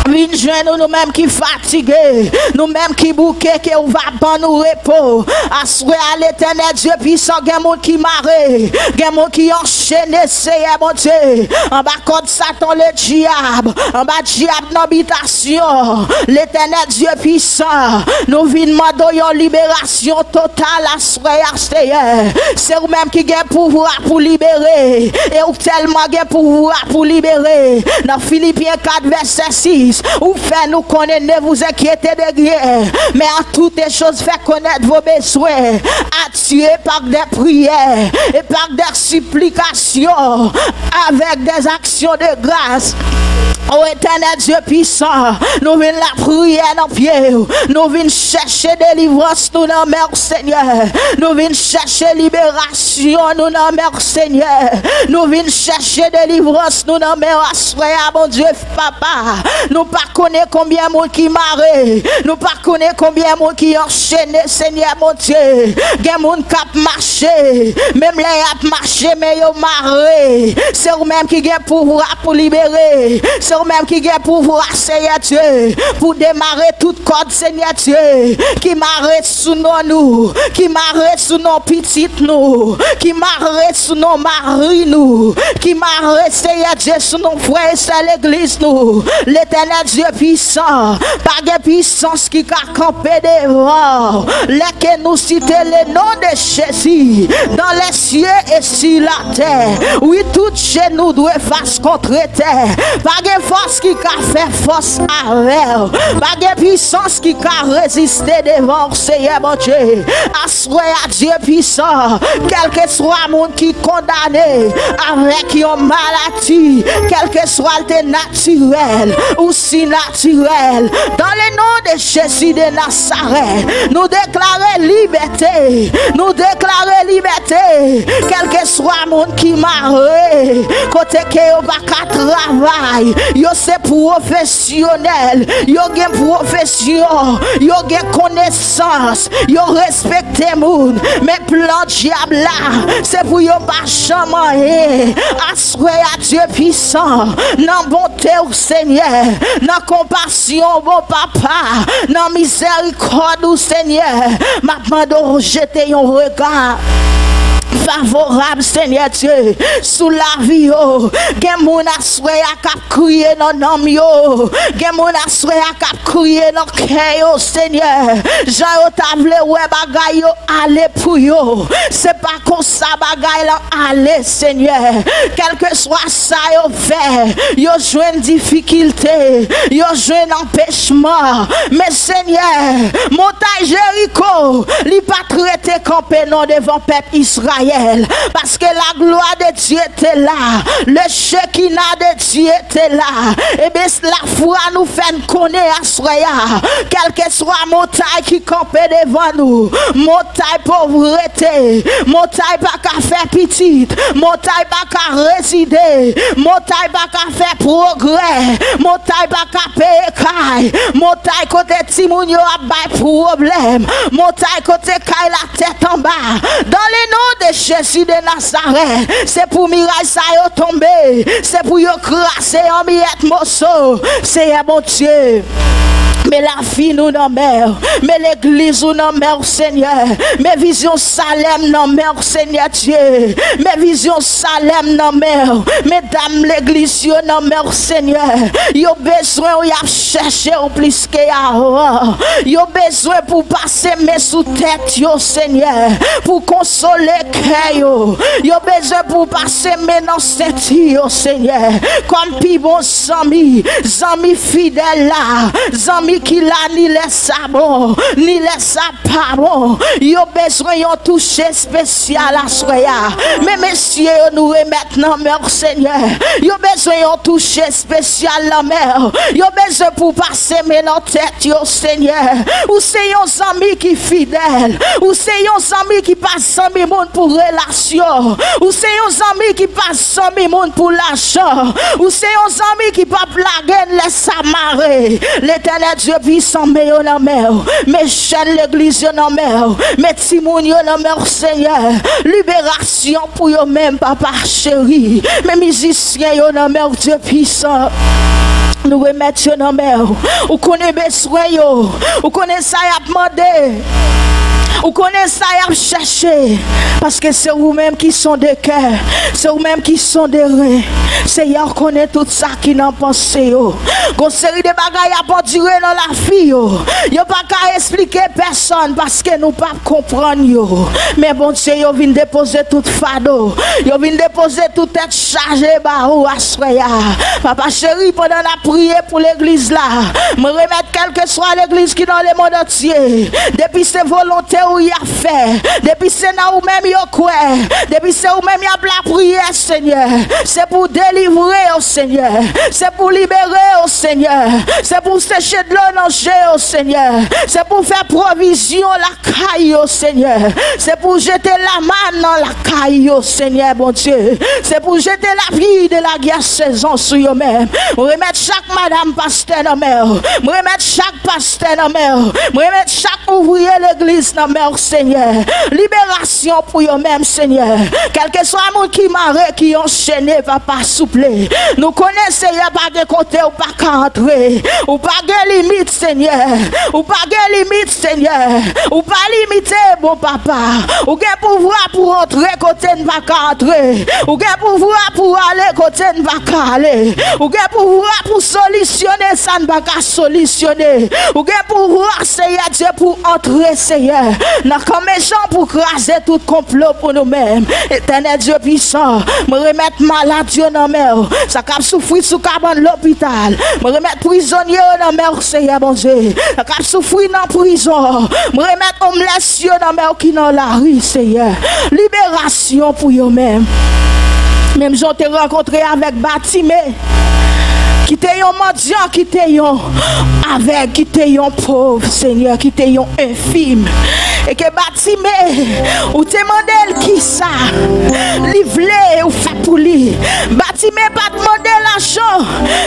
Vini joindre nous-mêmes qui fatigués, nous-mêmes qui bouqués, qui on va ban nous repos. Assuré à l'éternel Dieu puissant, il y a des gens qui marrent, il y a des gens qui enchaînent, Seigneur mon Dieu. En bas contre Satan le diable, en bas diable d'habitation, l'éternel Dieu puissant, nous venons demander une libération totale à Seigneur. C'est vous-même qui avez pouvoir pour libérer, et ou tellement avez pouvoir pour libérer. Dans Philippiens 4, verset 6, ou fait nous connaître, ne vous inquiétez de rien, mais en toutes les choses, fait connaître vos besoins, attirés par des prières et par des supplications, avec des actions de grâce. Oh éternel Dieu puissant, nous venons la prière dans pied, nous venons chercher délivrance, nous dans mer Seigneur, nous venons chercher libération, nous dans mer Seigneur, nous venons chercher délivrance, nous dans mer Assoya, mon Dieu papa, nous pas connaître combien de monde qui marre, nous pas connaître combien de monde qui enchaîné, Seigneur mon Dieu, il y a des gens qui marché, même les qui marché, mais ils marré, c'est eux-mêmes qui ont pouvoir pour libérer. C'est eux-mêmes qui ont pouvoir, Seigneur Dieu, pour démarrer toute corde, Seigneur Dieu, qui m'arrête sous nous, qui m'arrête sous nos petites nous, qui m'arrête sous nos maris nous, qui m'arrête, Seigneur Dieu, sous nos frères et l'église nous. L'éternel Dieu puissant, par des puissances qui a campé devant, lesquelles nous citons le nom de Jésus, dans les cieux et sur la terre. Oui, tout chez nous doit face contre terre. Pas de force qui a fait force avec, pas de puissance qui a résisté devant Seigneur mon Dieu. Assoyez à Dieu puissant, quel que soit le monde qui est condamné avec une maladie, quel que soit le naturel ou si naturel, dans le nom de Jésus de Nazareth, nous déclarons liberté, nous déclarons liberté, quel que soit le monde qui marre, côté que vous pas travail, yo c'est professionnel, yo gen profession, yo gen connaissance, yo respecte moun, mais plan diable là, c'est pour yo pas chamailler, assoyez à Dieu puissant, dans bonté au Seigneur, dans compassion bon papa, dans miséricorde au Seigneur, maintenant de jeter un regard favorable, Seigneur Dieu, sous la vie, gen moun assoye a kap kriye nan nom yo, gen moun assoye a kap kriye nan kè yo, Seigneur, jan yo table wè bagay yo ale pou yo, c'est pas comme ça bagay la ale, Seigneur, quel que soit ça yo fait, yo jwen difficulté, yo jwen empêchement, mais Seigneur, montagne Jéricho, li pas traité campé non devant peuple Israël, parce que la gloire de Dieu était là, le Shekinah de Dieu était là, et bien la foi nous fait connaître à soya, quelle que soit montagne qui campe devant nous, montagne pauvreté, montagne pas qu'à faire petite, montagne pas qu'à résider, montagne pas qu'à faire progrès, montagne pas qu'à payer caille, montagne côté Timounio a bay problème, montagne côté caille la tête en bas, dans les noms de Jésus de Nazareth, c'est pour miracle ça yo tomber, c'est pour yo crasser en miettes morceaux, c'est bon Dieu. Mais la vie nous dans mer, mais l'église nous dans mer, Seigneur. Mes visions Salem dans mer, Seigneur Dieu. Mes visions Salem dans mer, mesdames l'église dans mer, Seigneur. Yo besoin y a chercher au plus que avant. Yo besoin pour passer mes sous tête yo, Seigneur, pour consoler cœur yo. Yo besoin pour passer mes dans cette yo, Seigneur. Comme pi bon zami fidèle là, zami qui l'a ni les sabons, ni les pas bon. Yo besoin yon toucher spécial à soya. Mais messieurs, nous remettent dans mer, Seigneur. Yo besoin yon toucher spécial la mer. Yo besoin pour passer mes dans tête, yo, Seigneur. Ou c'est yon ami qui fidèle. Ou c'est yon ami qui passe 100 000 monde pour relation. Ou c'est yon ami qui passe 100 000 monde pour l'argent. Ou c'est yon ami qui pas blaguer laisse amarrer. L'éternel Dieu puissant, mais yon en mer. Mais chaîne l'église yon en mer. Mais Timoun yon en mer, Seigneur. Libération pour yon même, papa chéri. Mais musiciens yon en mer, Dieu puissant. Nous remettons dans mer. Ou connaît besoin yo. Ou connaît ça y a demandé. Ou connaissez ça y a cherché. Parce que c'est vous-même qui sont des cœurs. C'est vous-même qui sont des reins. C'est y connaît tout ça qui n'en pense yo. Gon série de bagailles à pas durer dans la vie yo. Yo pas qu'à expliquer personne parce que nous pas comprendre yo. Mais bon Dieu yo vient déposer tout fado. Yo vient déposer tout tête chargée ba ou assoya. Papa chéri pendant la prière pour l'église là, me remettre quelle que soit l'église qui dans le monde entier. Depuis c'est volonté où y a fait. Depuis c'est là où même yo quoi. Depuis c'est où même y a la prière Seigneur. C'est pour délivrer au Seigneur. C'est pour libérer au Seigneur. C'est pour sécher de l'eau dans le Seigneur. C'est pour faire provision la caille au Seigneur. C'est pour jeter la manne dans la caille au Seigneur, bon Dieu. C'est pour jeter la vie de la guerre saison sur eux-mêmes. Remettre chaque madame pasteur dans mer. Remettre chaque pasteur dans mer. Remettre chaque ouvrier l'église dans mer, Seigneur. Libération pour eux-mêmes, Seigneur. Quel que soit le monde qui marre, qui enchaîné, va pas soupler. Nous connaissons, il n'y a pas de côté ou pas qu'à entrer. Ou pas de limite, Seigneur. Ou pas de limite, Seigneur. Ou pas limité, bon papa. Ou bien pouvoir pour entrer côté ne va qu'à entrer. Ou bien pouvoir pour aller côté ne va qu'à aller. Ou bien pouvoir pour solutionner, ça ne va qu'à solutionner. Ou bien pouvoir, Seigneur Dieu, pour entrer, Seigneur. N'a comme méchant pour craser tout complot pour nous-mêmes. Éternel Dieu puissant, me remettre maladie dans la mer. Ça cap souffrir sous cabane l'hôpital. Me remettre prisonnier dans la mer, Seigneur bon Dieu. Ça cap souffrir dans la prison. Me remettre homeless dans la mer qui dans la rue, Seigneur. Libération pour eux-mêmes. Même j'en t'ai rencontré avec Batimé. Qui t'es un mendiant, qui t'es un avec, qui t'es un pauvre, Seigneur, qui t'es un infime. Et que Batimé, ou te demandé qui ça, livré ou fait pour lui. Batimé pas demandé l'argent,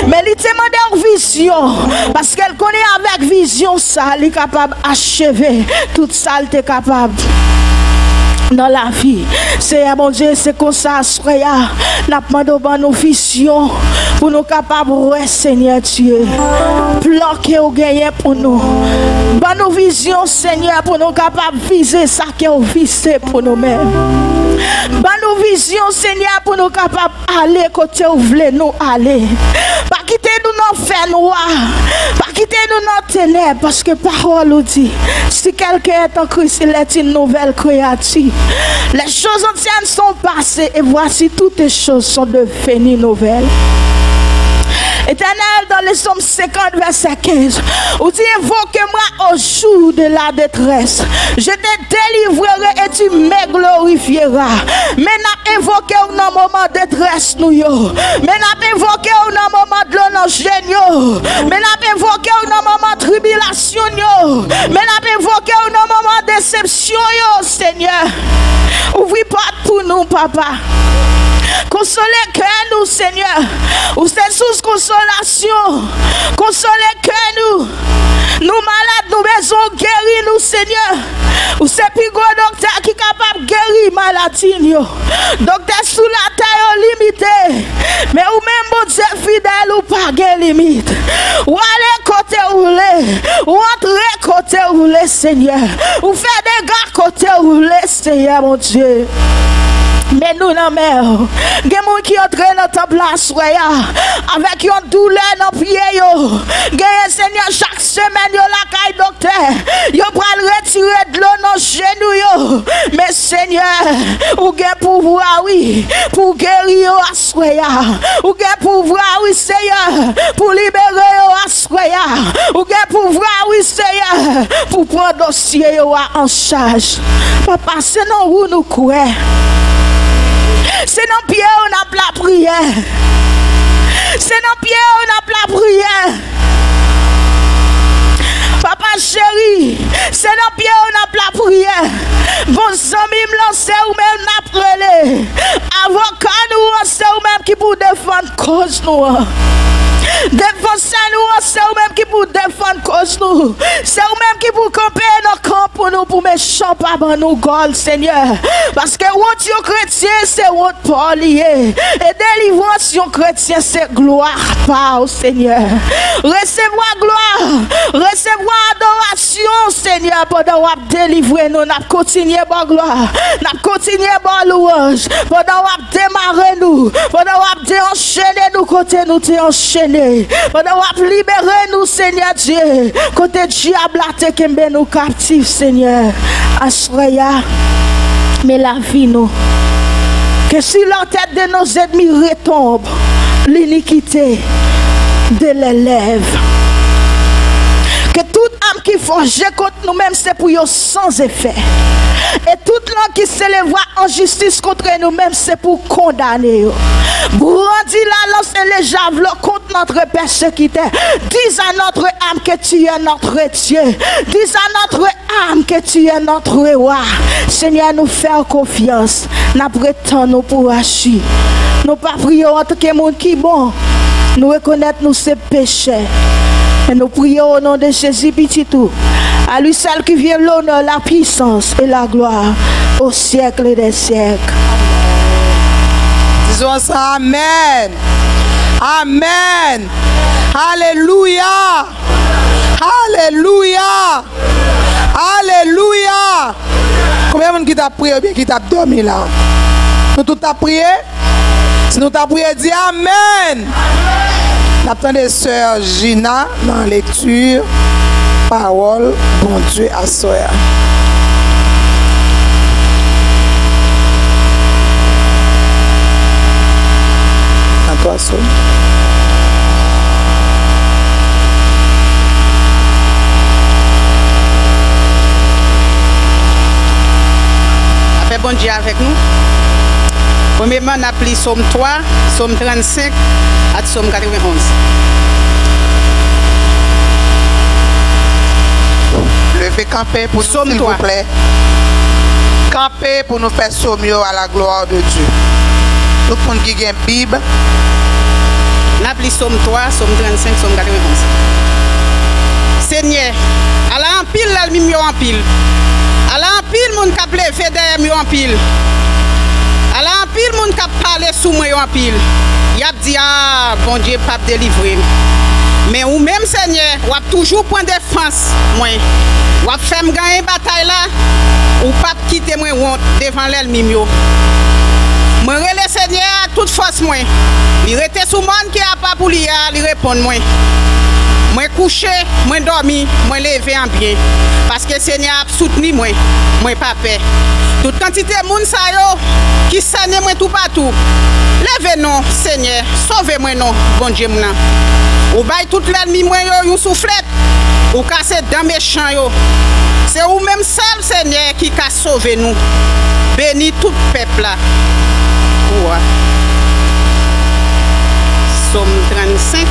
mais il te demandé en vision. Parce qu'elle connaît avec vision ça, elle est capable d'achever tout ça, elle est capable. Dans la vie, c'est mon Dieu, c'est comme ça, Soya. N'a pas demandé nos visions pour nous capables, ouais, Seigneur Dieu. Plan que vous gagnez pour nous. Bonne nos visions, Seigneur, pour nous capables de viser ça que vous visez pour nous-mêmes. Bonne nos visions, Seigneur, pour nous capables d'aller côté où vous voulez nous aller. Pas quitter nous dans fait noir. Pas quitter nous dans ténèbres, parce que parole nous dit, si quelqu'un est en Christ, il est une nouvelle créature. Les choses anciennes sont passées et voici toutes les choses sont devenues nouvelles. Éternel, dans les Psaumes 50, verset 15, où tu invoques-moi au jour de la détresse. Je te délivrerai et tu me glorifieras. Mais n'a invoqué au moment de détresse, nous yo. Mais n'a invoqué au moment de l'onogène, mais n'a invoqué au moment de tribulation, mais n'a invoqué au moment de déception, Seigneur. Ouvre pas pour nous, papa. Consolez cœur nous, Seigneur. Ou c'est sous consolation. Consolez cœur nous. Nous malades, nous besoin guérir nous, Seigneur. Ou c'est plus gros docteur qui est capable de guérir maladie. Docteur sous la taille limité. Mais ou même bon Dieu fidèle ou pas de limite. Ou aller côté où vous voulez. Ou entrer côté où vous voulez, Seigneur. Ou faire des gars côté où vous voulez, Seigneur, mon Dieu. Mais nous, non, mère, il y a des gens qui entrent dans ta place, avec une douleur dans le pied. Il y a Seigneur, chaque semaine, il y a la caille docteur. Il va retirer de l'eau dans le genou. Mais Seigneur, vous avez pouvoir, oui, pour guérir à soya. Vous avez pouvoir, oui, Seigneur, pour libérer à soya. Vous avez pouvoir, oui, Seigneur, pour prendre le dossier en charge. Papa, c'est non où nous croyons. C'est dans pied on a la prière. C'est dans pied on a la prière. Papa chéri, c'est dans pied on a la prière. Vos amis me lancent ou même n'appelez. Avocat nous lancent ou même qui pour défendre cause nous. Défense nous, c'est vous-même qui pour défendre cause nous. C'est vous-même qui pour camper nos camps pour nous, pour méchants pas dans nous, God, Seigneur. Parce que votre chrétien, c'est votre parlier. Et délivrance, yon chrétien, c'est gloire, pas au Seigneur. Recevoir gloire, recevoir adoration, Seigneur, pendant qu'on délivrer nous, n'a continué par gloire, n'a continué par louange, pendant qu'on démarrer nous, pendant qu'on enchaîner nous, côté nous t'es enchaîné, pendant qu'on libérer nous, Seigneur Dieu, côté diable a te nous captifs, Seigneur. Assoya, mais la vie nous, que si la tête de nos ennemis retombe, l'iniquité de l'élève. Que toute âme qui forge contre nous-mêmes, c'est pour eux sans effet. Et toute langue qui s'élèvera en justice contre nous-mêmes, c'est pour condamner. Brandis la lance et les javelots contre notre persécuteur. Dis à notre âme que tu es notre Dieu. Dis à notre âme que tu es notre roi. Seigneur, nous faire confiance. Nous prétendons pour agir. Nous pas prions en tant que monde qui est bon. Nous reconnaissons nos péchés. Et nous prions au nom de Jésus petit tout. À lui seul qui vient l'honneur, la puissance et la gloire au siècle des siècles. Disons ça, amen. Amen. Alléluia. Alléluia. Alléluia. Combien de gens qui t'a prié ou bien qui t'a dormi là? Nous tous t'a prié? Si nous t'a prié, dis amen. N'attendez sœur Gina dans la lecture. Parole, bon Dieu à soi. À toi, seul. Après, bon Dieu avec nous. Premièrement, on a appelé Somme 3, Somme 35 à Somme 91. Levez camper pour nous, s'il vous plaît. Camper pour nous faire sommio à la gloire de Dieu. Tout le monde qui a une Bible. On a appelé Somme 3, Somme 35, Somme 91. Seigneur, à la en pile, la lumière en pile. À la en pile, mon cap levé derrière en pile. À la en pile, mon cap parler sous moi en pile. Y a dit, ah, bon Dieu, pas délivrer. Mais ou même Seigneur, ou a toujours point défense, moi. Ou a fait me gagner bataille là, ou pas quitter moi honte devant l'ennemi. Moi relais Seigneur à toute force moi. Il était sous monde qui a pas pour lui répondre moi. Moi couché, moi dormi, moi levé en bien. Parce que Seigneur a soutenu moi, moi pas peur. Toute quantité de monde ça yo qui saigne moi tout partout. Levez non Seigneur, sauvez-moi non, bon Dieu m'nan. Ou bail tout l'ennemi moi yo une soufflette. Ou casser dans méchant yo. C'est ou même seul Seigneur qui a sauvé nous. Bénis tout peuple là. Ouais. Somme 35.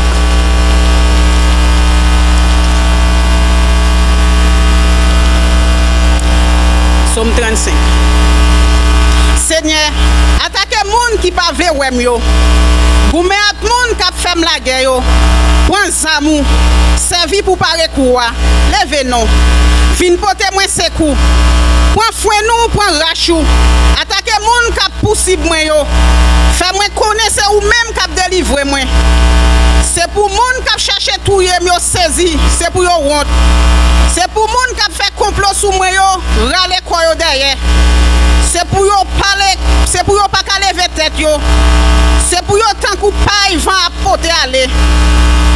Somme 35. Seigneur, attaquez moun qui pas ve wèm yo. Vous mettez moun qui fait la guerre yo. Point zamou, servi pour parer quoi. Levez non. Fin pote moi sekou. Point fouet nous, point rachou. Attaquez moun qui possible moi yo. Fait moi connaître ou même qui délivrer moi. C'est pour moun qui cherche tout yo saisi, c'est pour yo honte. C'est pour moun qui fait complot sous moi yo, râler quoi yo derrière. C'est pour yo parler, c'est pour yo pas qu'à lever tête yo. C'est pour yo tant qu'on paille vent à porter aller.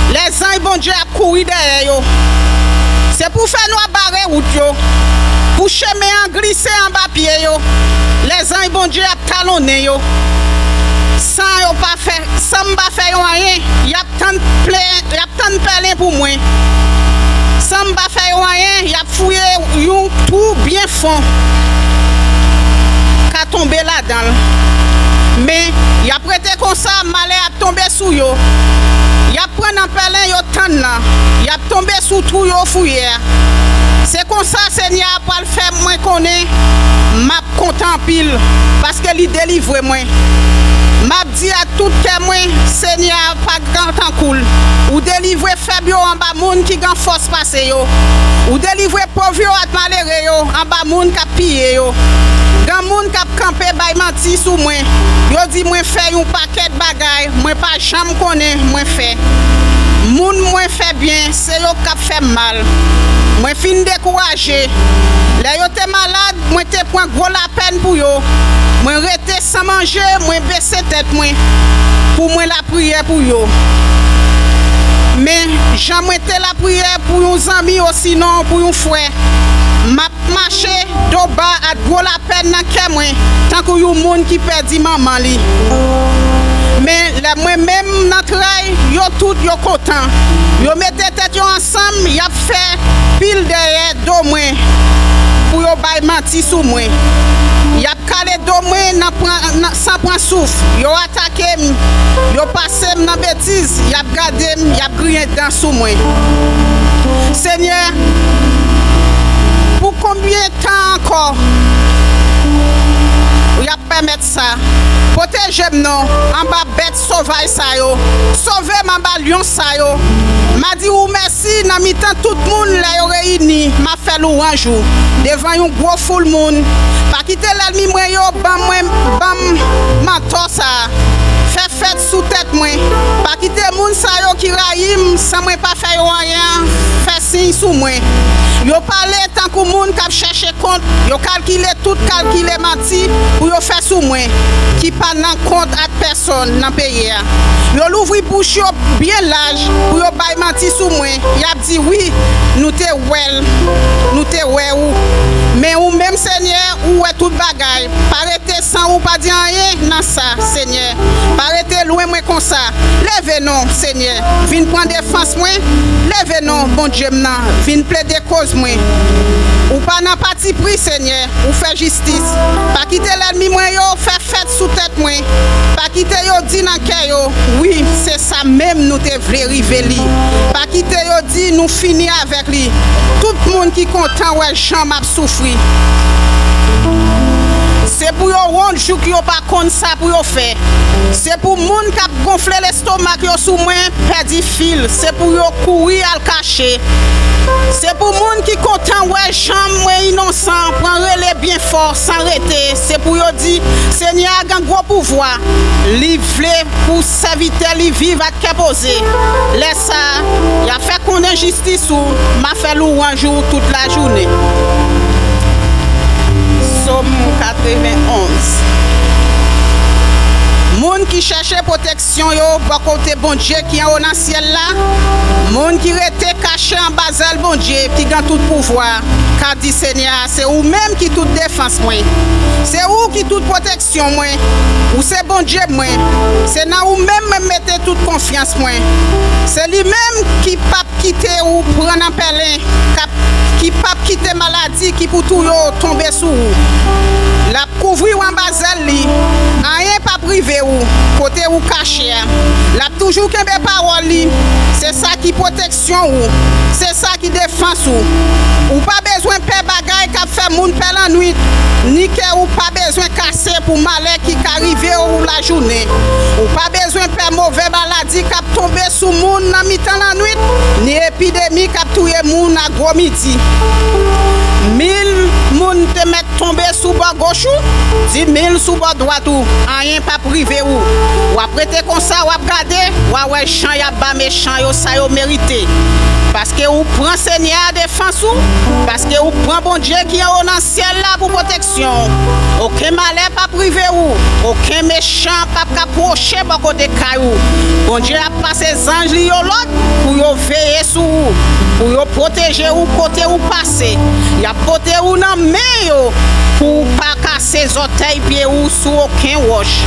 Les anges bon Dieu a couru derrière yo. C'est pour faire nous barrer route yo. Pour chemin en glisser en bas pied yo. Les anges bon Dieu a talonné yo. Sans yo pas faire, sans pas faire rien, y a tant de plein pour moi. Sans pas faire rien, y a fouillé yon tout bien fond. Qu'a tombé là-dedans. Mais y a prêté comme ça, malheur a tombé sous yo. Y a pris un pelin yo tan là. Y a tombé sous tout yo fouillé. C'est comme ça Seigneur pour le faire moi connaît m'a content pile parce que lui délivre moi. m'a dit à tout que moi Seigneur pas grand temps cool ou délivrer faible en bas moun qui gan force passer yo ou délivrer pauvre yo at malheureux yo en bas moun qui piller yo grand moun qui camper bay menti sous moi yo dit moi faire un paquet de bagaille moi pas jamais connais moi fait moun moi fait bien c'est yo qui fait mal moi fin découragé là yo te malade moi te prend gros la peine pour yo moi rester sans manger moi baisser tête moi pour moi la prière pour yo mais jamais été la prière pour uns amis aussi non pour un frère m'a marché do bas à gros la peine dans cœur moi tant que yo monde qui perdi maman li mais là moi même dans travail yo tout yo content yo mettez tête yo ensemble y a fait pile derrière do moi pour yo bay menti sous moi y a calé do moi sans prendre souffle yo attaqué yo passé dans bêtise y a gardé y a grillé dans sous moi Seigneur pour combien de temps encore y a permettre ça protégez-moi non en bas bête sauvage ça yo sauvez en bas lion ça yo m'a dit ou merci dans mi-temps tout le monde là réuni m'a fait louange devant un gros full monde pas quitter l'ennemi moi yo bam manteau ça fait fête sous tête moi pas quitter monde ça yo qui raïm sans moi pas faire rien fait signe sous moi yo parler tant que monde qui chercher compte yo calculer tout calculer menti pour yo faire sous moi qui pas dans compte à personne dans pays yo l'ouvri bouche yo bien large pour yo bay menti sous moi y a dit oui nous te well ou mais ou même Seigneur ou est tout bagaille paraître sans ou pas dire rien dans ça Seigneur paraître loin moi comme ça levez non Seigneur viens prendre défense moi levez non bon Dieu maintenant viens plaider cause moi ou pas dans parti pris Seigneur ou faire justice pas quitter l'ennemi moi yo faire fête sous tête moi pas quitter yo dit dans cœur yo oui c'est ça même nous te vle river pas quitter yo dit nous finir avec lui tout le monde qui content ouais Jean m'a souffri c'est pour yo rendre jour qui yo pas compte ça pour yo faire c'est pour monde qui a gonflé l'estomac yo sous moi perdu fil c'est pour yo courir à le cacher c'est pour monde qui content ouais chambre moi innocent prend relais bien fort sans arrêter c'est pour yo dit Seigneur a un gros pouvoir livrer pour serviteur li vivre à te poser laisse ça il a fait qu'on injustice ou m'a fait louange toute la journée Somme 91 Moun qui cherche protection yo pour côté bon Dieu qui est au ciel là moun qui rete caché en basal bon Dieu qui a tout pouvoir qu'a dit Seigneur c'est ou même qui toute défense moi c'est ou qui toute protection moi ou c'est bon Dieu moi c'est là ou même mettez toute confiance moi c'est lui même qui pas quitter ou prendre en pelin qui pas quitter maladie qui pour tout yo tomber sous la couvrir en basal li rien pas privé ou côté ou caché la toujours qu'un parole li c'est ça qui protection ou c'est ça qui défense ou pas besoin de bagaille qui fait moun pelle en nuit ni que ou pas besoin casser pour malheur qui arrive ou la journée ou pas besoin de mauvais maladie qui tomber sous moun dans mi-temps la nuit ni épidémie qui touyer moun à gros midi 1000 moun te mettre tomber sous bord gauche 10 000 sous bord droit ou rien pas privé ou après te comme ça ou regarder ouais chant y a pas méchant yo ça yo mérité parce que ou prend Seigneur défense ou parce que ou prend bon Dieu qui est au ciel là pour protection aucun malheur pas privé ou aucun méchant pas approcher par côté caillou bon Dieu a passé anges li yo l'autre pour yo veiller sur pour yo protéger ou côté ou passer y a côté ou dans main yo pour pas casser orteils pieds ou sous aucun roche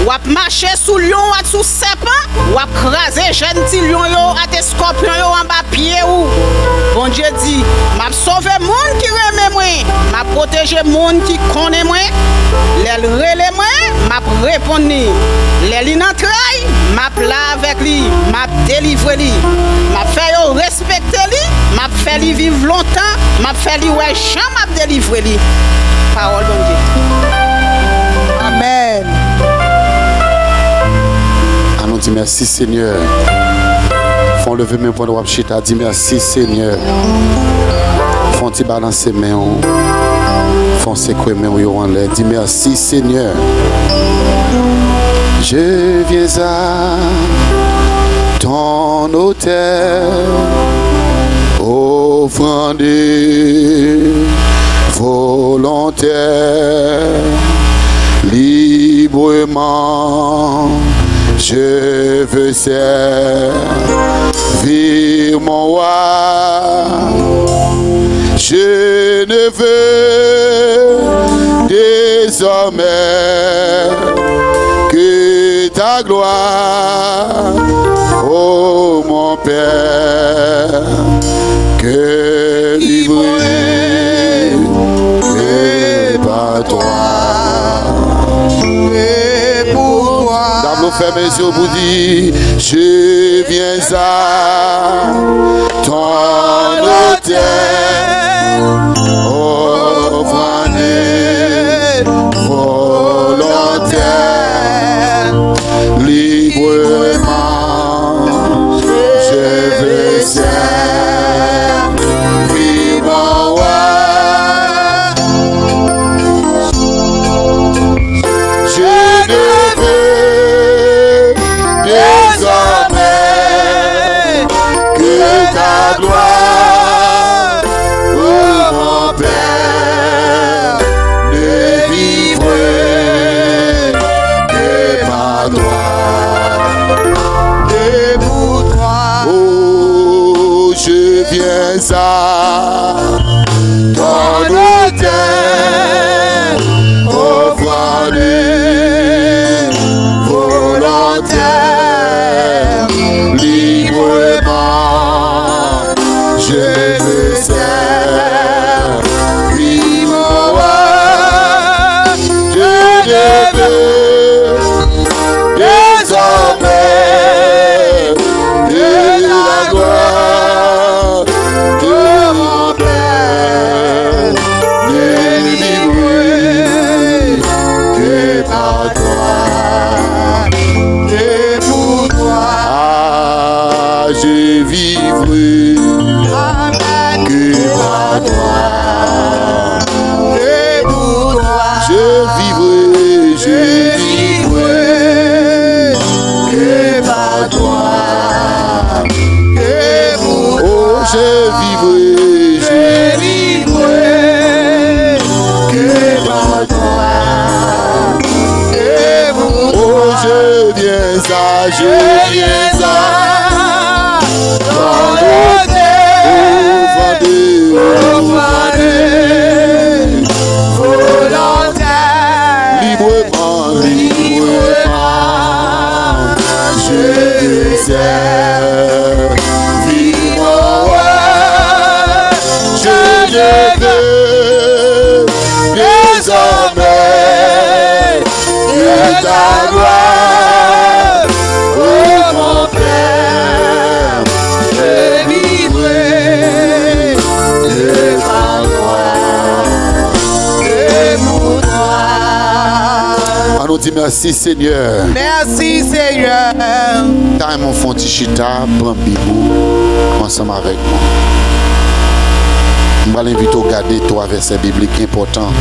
ou a marcher sous lion ou sous serpent ou a craser jeune petit lion yo à des scorpions yo en bas pied ou bon Dieu dit m'a sauver monde qui aime moi m'a protéger monde qui connaît moi les relais moi m'a répondre les li nan trail m'a là avec lui m'a délivrer lui m'a fait yo respecter lui m'a fait lui vivre longtemps m'a fait lui ouais jamais m'a délivrer lui parole bon Dieu amen dit merci Seigneur. Font lever mes points de wapchita. Dit merci Seigneur. Font ti balancer mes mains. Font secouer mes mains en l'air. Dit merci Seigneur. Je viens à ton autel, offrande volontaire, librement. Je veux servir mon roi. Je ne veux désormais que ta gloire, ô mon Père, que livré et par toi. Et pour toi. D'abord, fermez les yeux pour dire, je viens à ton autel, offrande volontaire, librement, je veux servir mon roi. Je ne veux désormais que ta gloire, ô mon Père, ne vivre que par toi. Et pour toi, oh, je viens à ton autel, offrande volontaire, librement, je veux servir mon roi. Je ne veux désormais de la gloire de mon Père, ne vivre que par toi. Et pour toi, ah, je vivrai que par toi. Et pour toi, je vivrai que par toi. Et pour toi, oh, je vivrai que par toi. Et pour toi, oh, je viens à ton autel, offrande volontaire, librement, je servir mon roi. Je ne veux désormais que ta gloire, ô mon Père, je vivrai que par toi. Et pour toi. On nous dit merci Seigneur. Merci Seigneur. Quand mon fond tichita, prends Bibou ensemble avec moi. Je vais l'inviter à regarder 3 versets bibliques importants.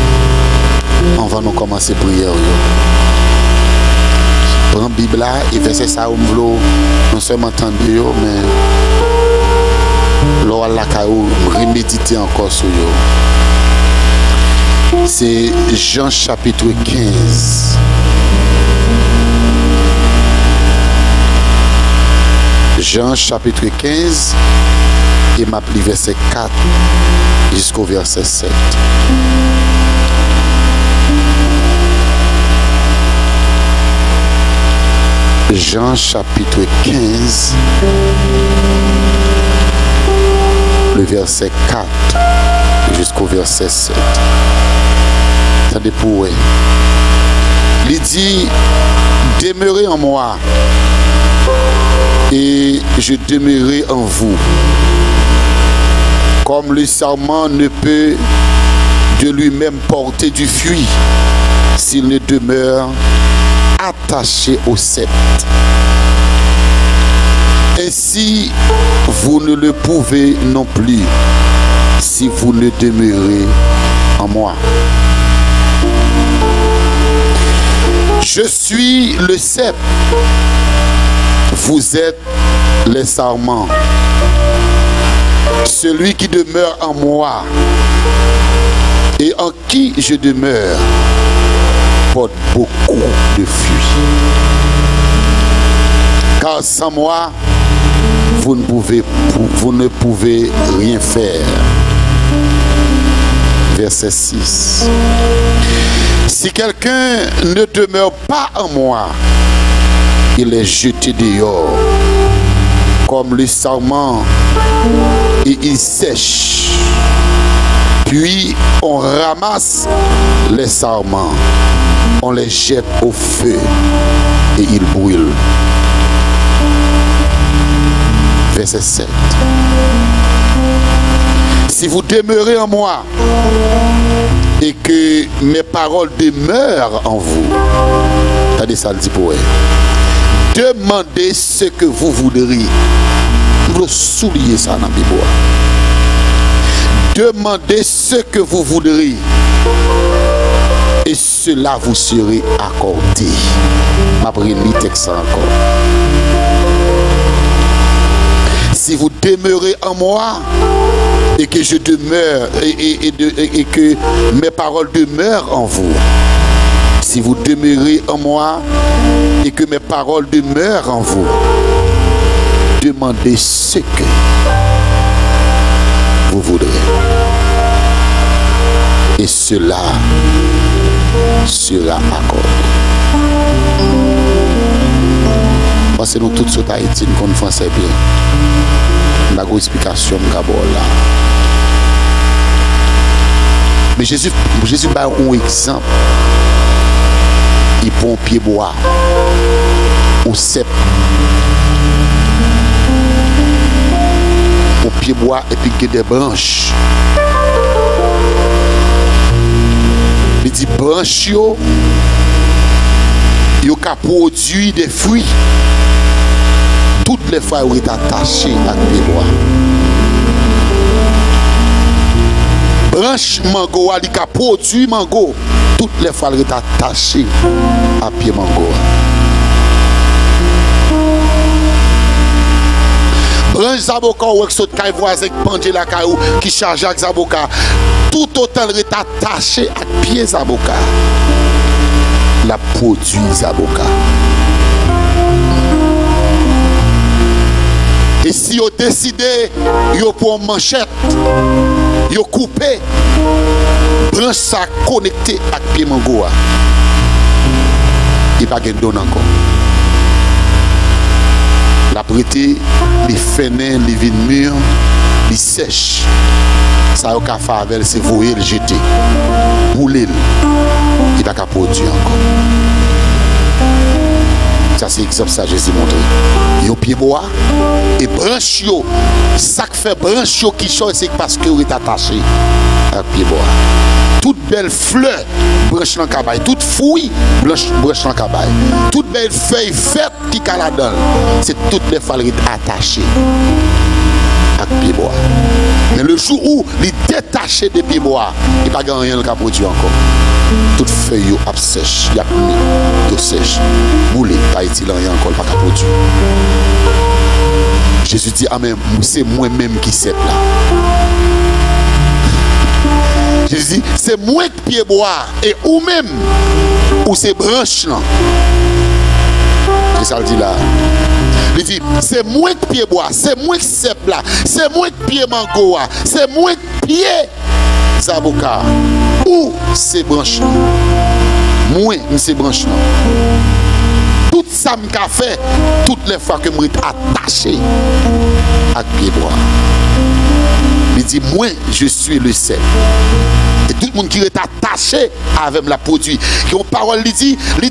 On va nous commencer à prier. Prends la Bible là et verset ça où nous non seulement entendre, mais l'on la caillou reméditer encore sur eux. C'est Jean chapitre 15. Jean chapitre 15 et m'a pris verset 4 jusqu'au verset 7. Jean chapitre 15, le verset 4 jusqu'au verset 7. Ça dépouille. Il dit, demeurez en moi et je demeurerai en vous. Comme le sarment ne peut de lui-même porter du fruit s'il ne demeure attaché au cep. Ainsi, vous ne le pouvez non plus si vous ne demeurez en moi. Je suis le cep, vous êtes les sarments. Celui qui demeure en moi et en qui je demeure porte beaucoup de fruits. Car sans moi, vous ne pouvez rien faire. Verset 6. Si quelqu'un ne demeure pas en moi, il est jeté dehors comme le sarment et il sèche. Puis on ramasse les sarments, on les jette au feu et ils brûlent. Verset 7. Si vous demeurez en moi et que mes paroles demeurent en vous, regardez ça le dit pour elle. Demandez ce que vous voudrez. Vous souliez ça dans la Bible. Demandez ce que vous voudrez et cela vous serait accordé. Après le texte encore. Si vous demeurez en moi et que je demeure et que mes paroles demeurent en vous. Si vous demeurez en moi et que mes paroles demeurent en vous, demandez ce que vous voudrez. Et cela sera accordé. Pensez-nous toutes sur Haïti, nous français bien. La explication là. Mais Jésus a un exemple. Il prend un pied bois au cep. Au pied bois et puis il y a des branches. Il dit branches yo ka produit des fruits. Toutes les fois où il est attaché à pied bois. Branche mango a produit mango. Toutes les fois il est attaché à pied mango. Branche zaboka ou exot kay voisin qui pendait la caillou qui charge avec zaboka. Tout autant il est attaché à pied zaboka. La produit zaboka. Et si vous décidez, vous pour une manchette, vous coupez, branche ça connecté avec pied mango. Il n'y a pas de don encore. La prêté, les fenêtres, les vignes mûres, les sèches. Ça a qu'à faire avec, c'est voyer le jeter. Rouler. Il n'y a pas de produire encore. Ça c'est exemple ça Jésus montré. Yo pied bois et branche yo. Ça qui fait branche yo qui change c'est parce que vous êtes attaché à pied bois. Toute belle fleur branche dans cabaye, toute fouille branche dans cabaye. Toute belle feuille faite qui caladon. C'est toutes les fois attachées à pied bois. Mais le jour où il détaché de pied bois, il n'y a pas rien qui a produit encore. Toute feuille a sèche, il y a plus sèche. Boulé, pas été rien encore, pas qu'à produire. Jésus dit, amen, c'est moi-même qui sais là. Jésus dit, c'est moi qui pied bois et ou même, ou c'est branche là. C'est ça le dit là. Il dit, c'est moi qui pied bois, c'est moi qui sais là, c'est moi qui pied mango, c'est moi qui pied zaboka. Ou c'est branche. Moi, c'est branche. Tout ça m'a fait toutes les fois que je suis attaché à pied bois. Il dit, moi, je suis le sel. Et tout le monde qui est attaché avec la produit. Qui ont parole, il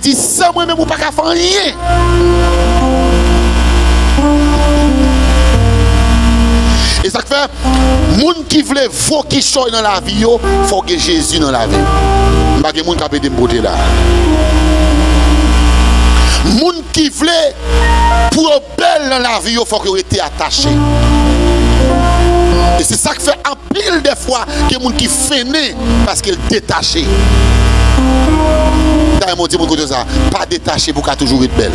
dit, sans moi-même, vous ne pouvez pas faire rien. Et ça fait, les gens qui veulent voir qui sont dans la vie, il faut que Jésus dans la vie. Il n'y a pas de gens qui peuvent me là. Moun qui voulait pour belle dans la vie, il faut qu'il été attaché. Et c'est ça qui fait un pile des fois que moun qui fainé parce qu'il est détaché. D'ailleurs, mon dit mon côté ça, pas détaché pour qu'elle toujours être belle.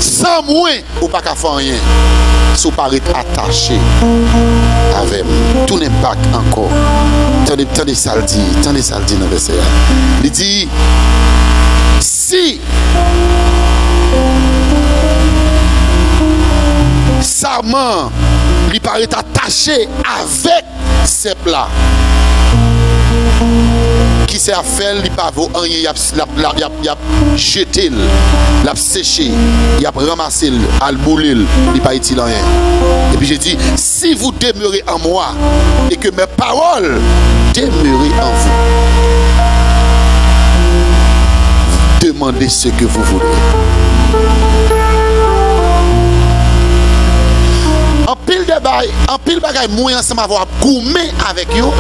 Sans moins, ou pas qu'à faire rien. Si vous parlez attaché avec tout l'impact encore. Tenez ça le dit dans le verset. Il dit, si sa main lui paraît attaché avec ces plats, qui s'est fait, il pas vaut rien, il a jeté, il a séché, il a ramassé, il a boulé, il pas utile rien. Et puis j'ai dit, si vous demeurez en moi et que mes paroles demeurent en vous, demandez ce que vous voulez. En pile bagaille, moi ensemble avoir gourmet avec vous,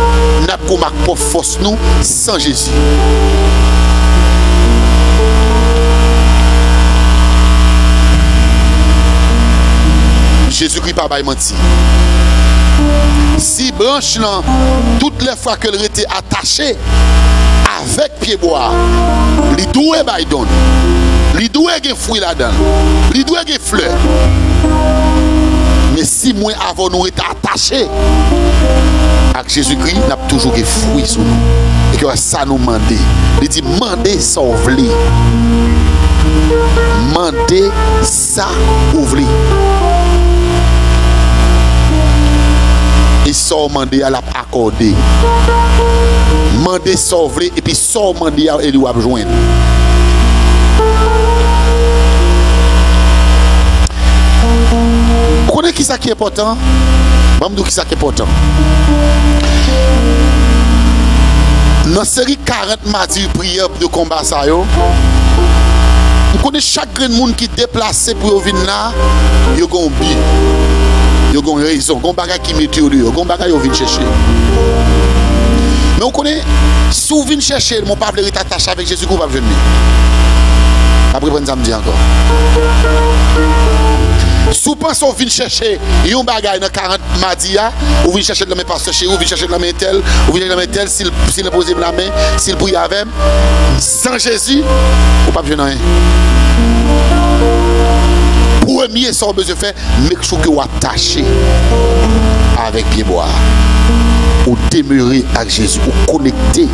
n'a pas pour force nous sans Jésus. Jésus-Christ pas menti. Si branche là, toutes les fois qu'elle était attachée avec pied bois, il doit bailler donne. Il doit avoir fruit là-dedans. Il doit avoir fleurs. Mais si moi avant nous été attachés avec Jésus-Christ, nous avons toujours des fruits sur nous. Et que ça nous demande. Il dit, mandez ça ouvrir. Mandez ça ouvrir. Et ça mandé à l'accorder. Mandez ça ouvrir et puis ça mandé à lui joindre. Vous connaissez qui ça qui est important? Je vais vous dire qui ça qui est important. Dans la série 40 mardis de prière de combat, vous connaissez chaque monde qui est déplacé pour venir là, il y a un but, il y a une raison, il y a un bagage qui met au lieu, il y a un bagage qui vient chercher. Mais vous connaissez, si vous venez chercher, mon papa est attaché avec Jésus, vous ne pouvez pas venir. Après, vous allez me dire encore. Si vous pensez que vous venez chercher un bagage dans 40 mardis, vous venez chercher de la main pasteur chez vous, vous venez chercher de la main tel, vous venez de la main tel, s'il pose la main, s'il prie avec, sans Jésus, vous ne pouvez pas venir rien. Premier, ça vous besoin de faire, make sure que vous attachez avec pied bois. Ou demeurer avec Jésus, ou connecter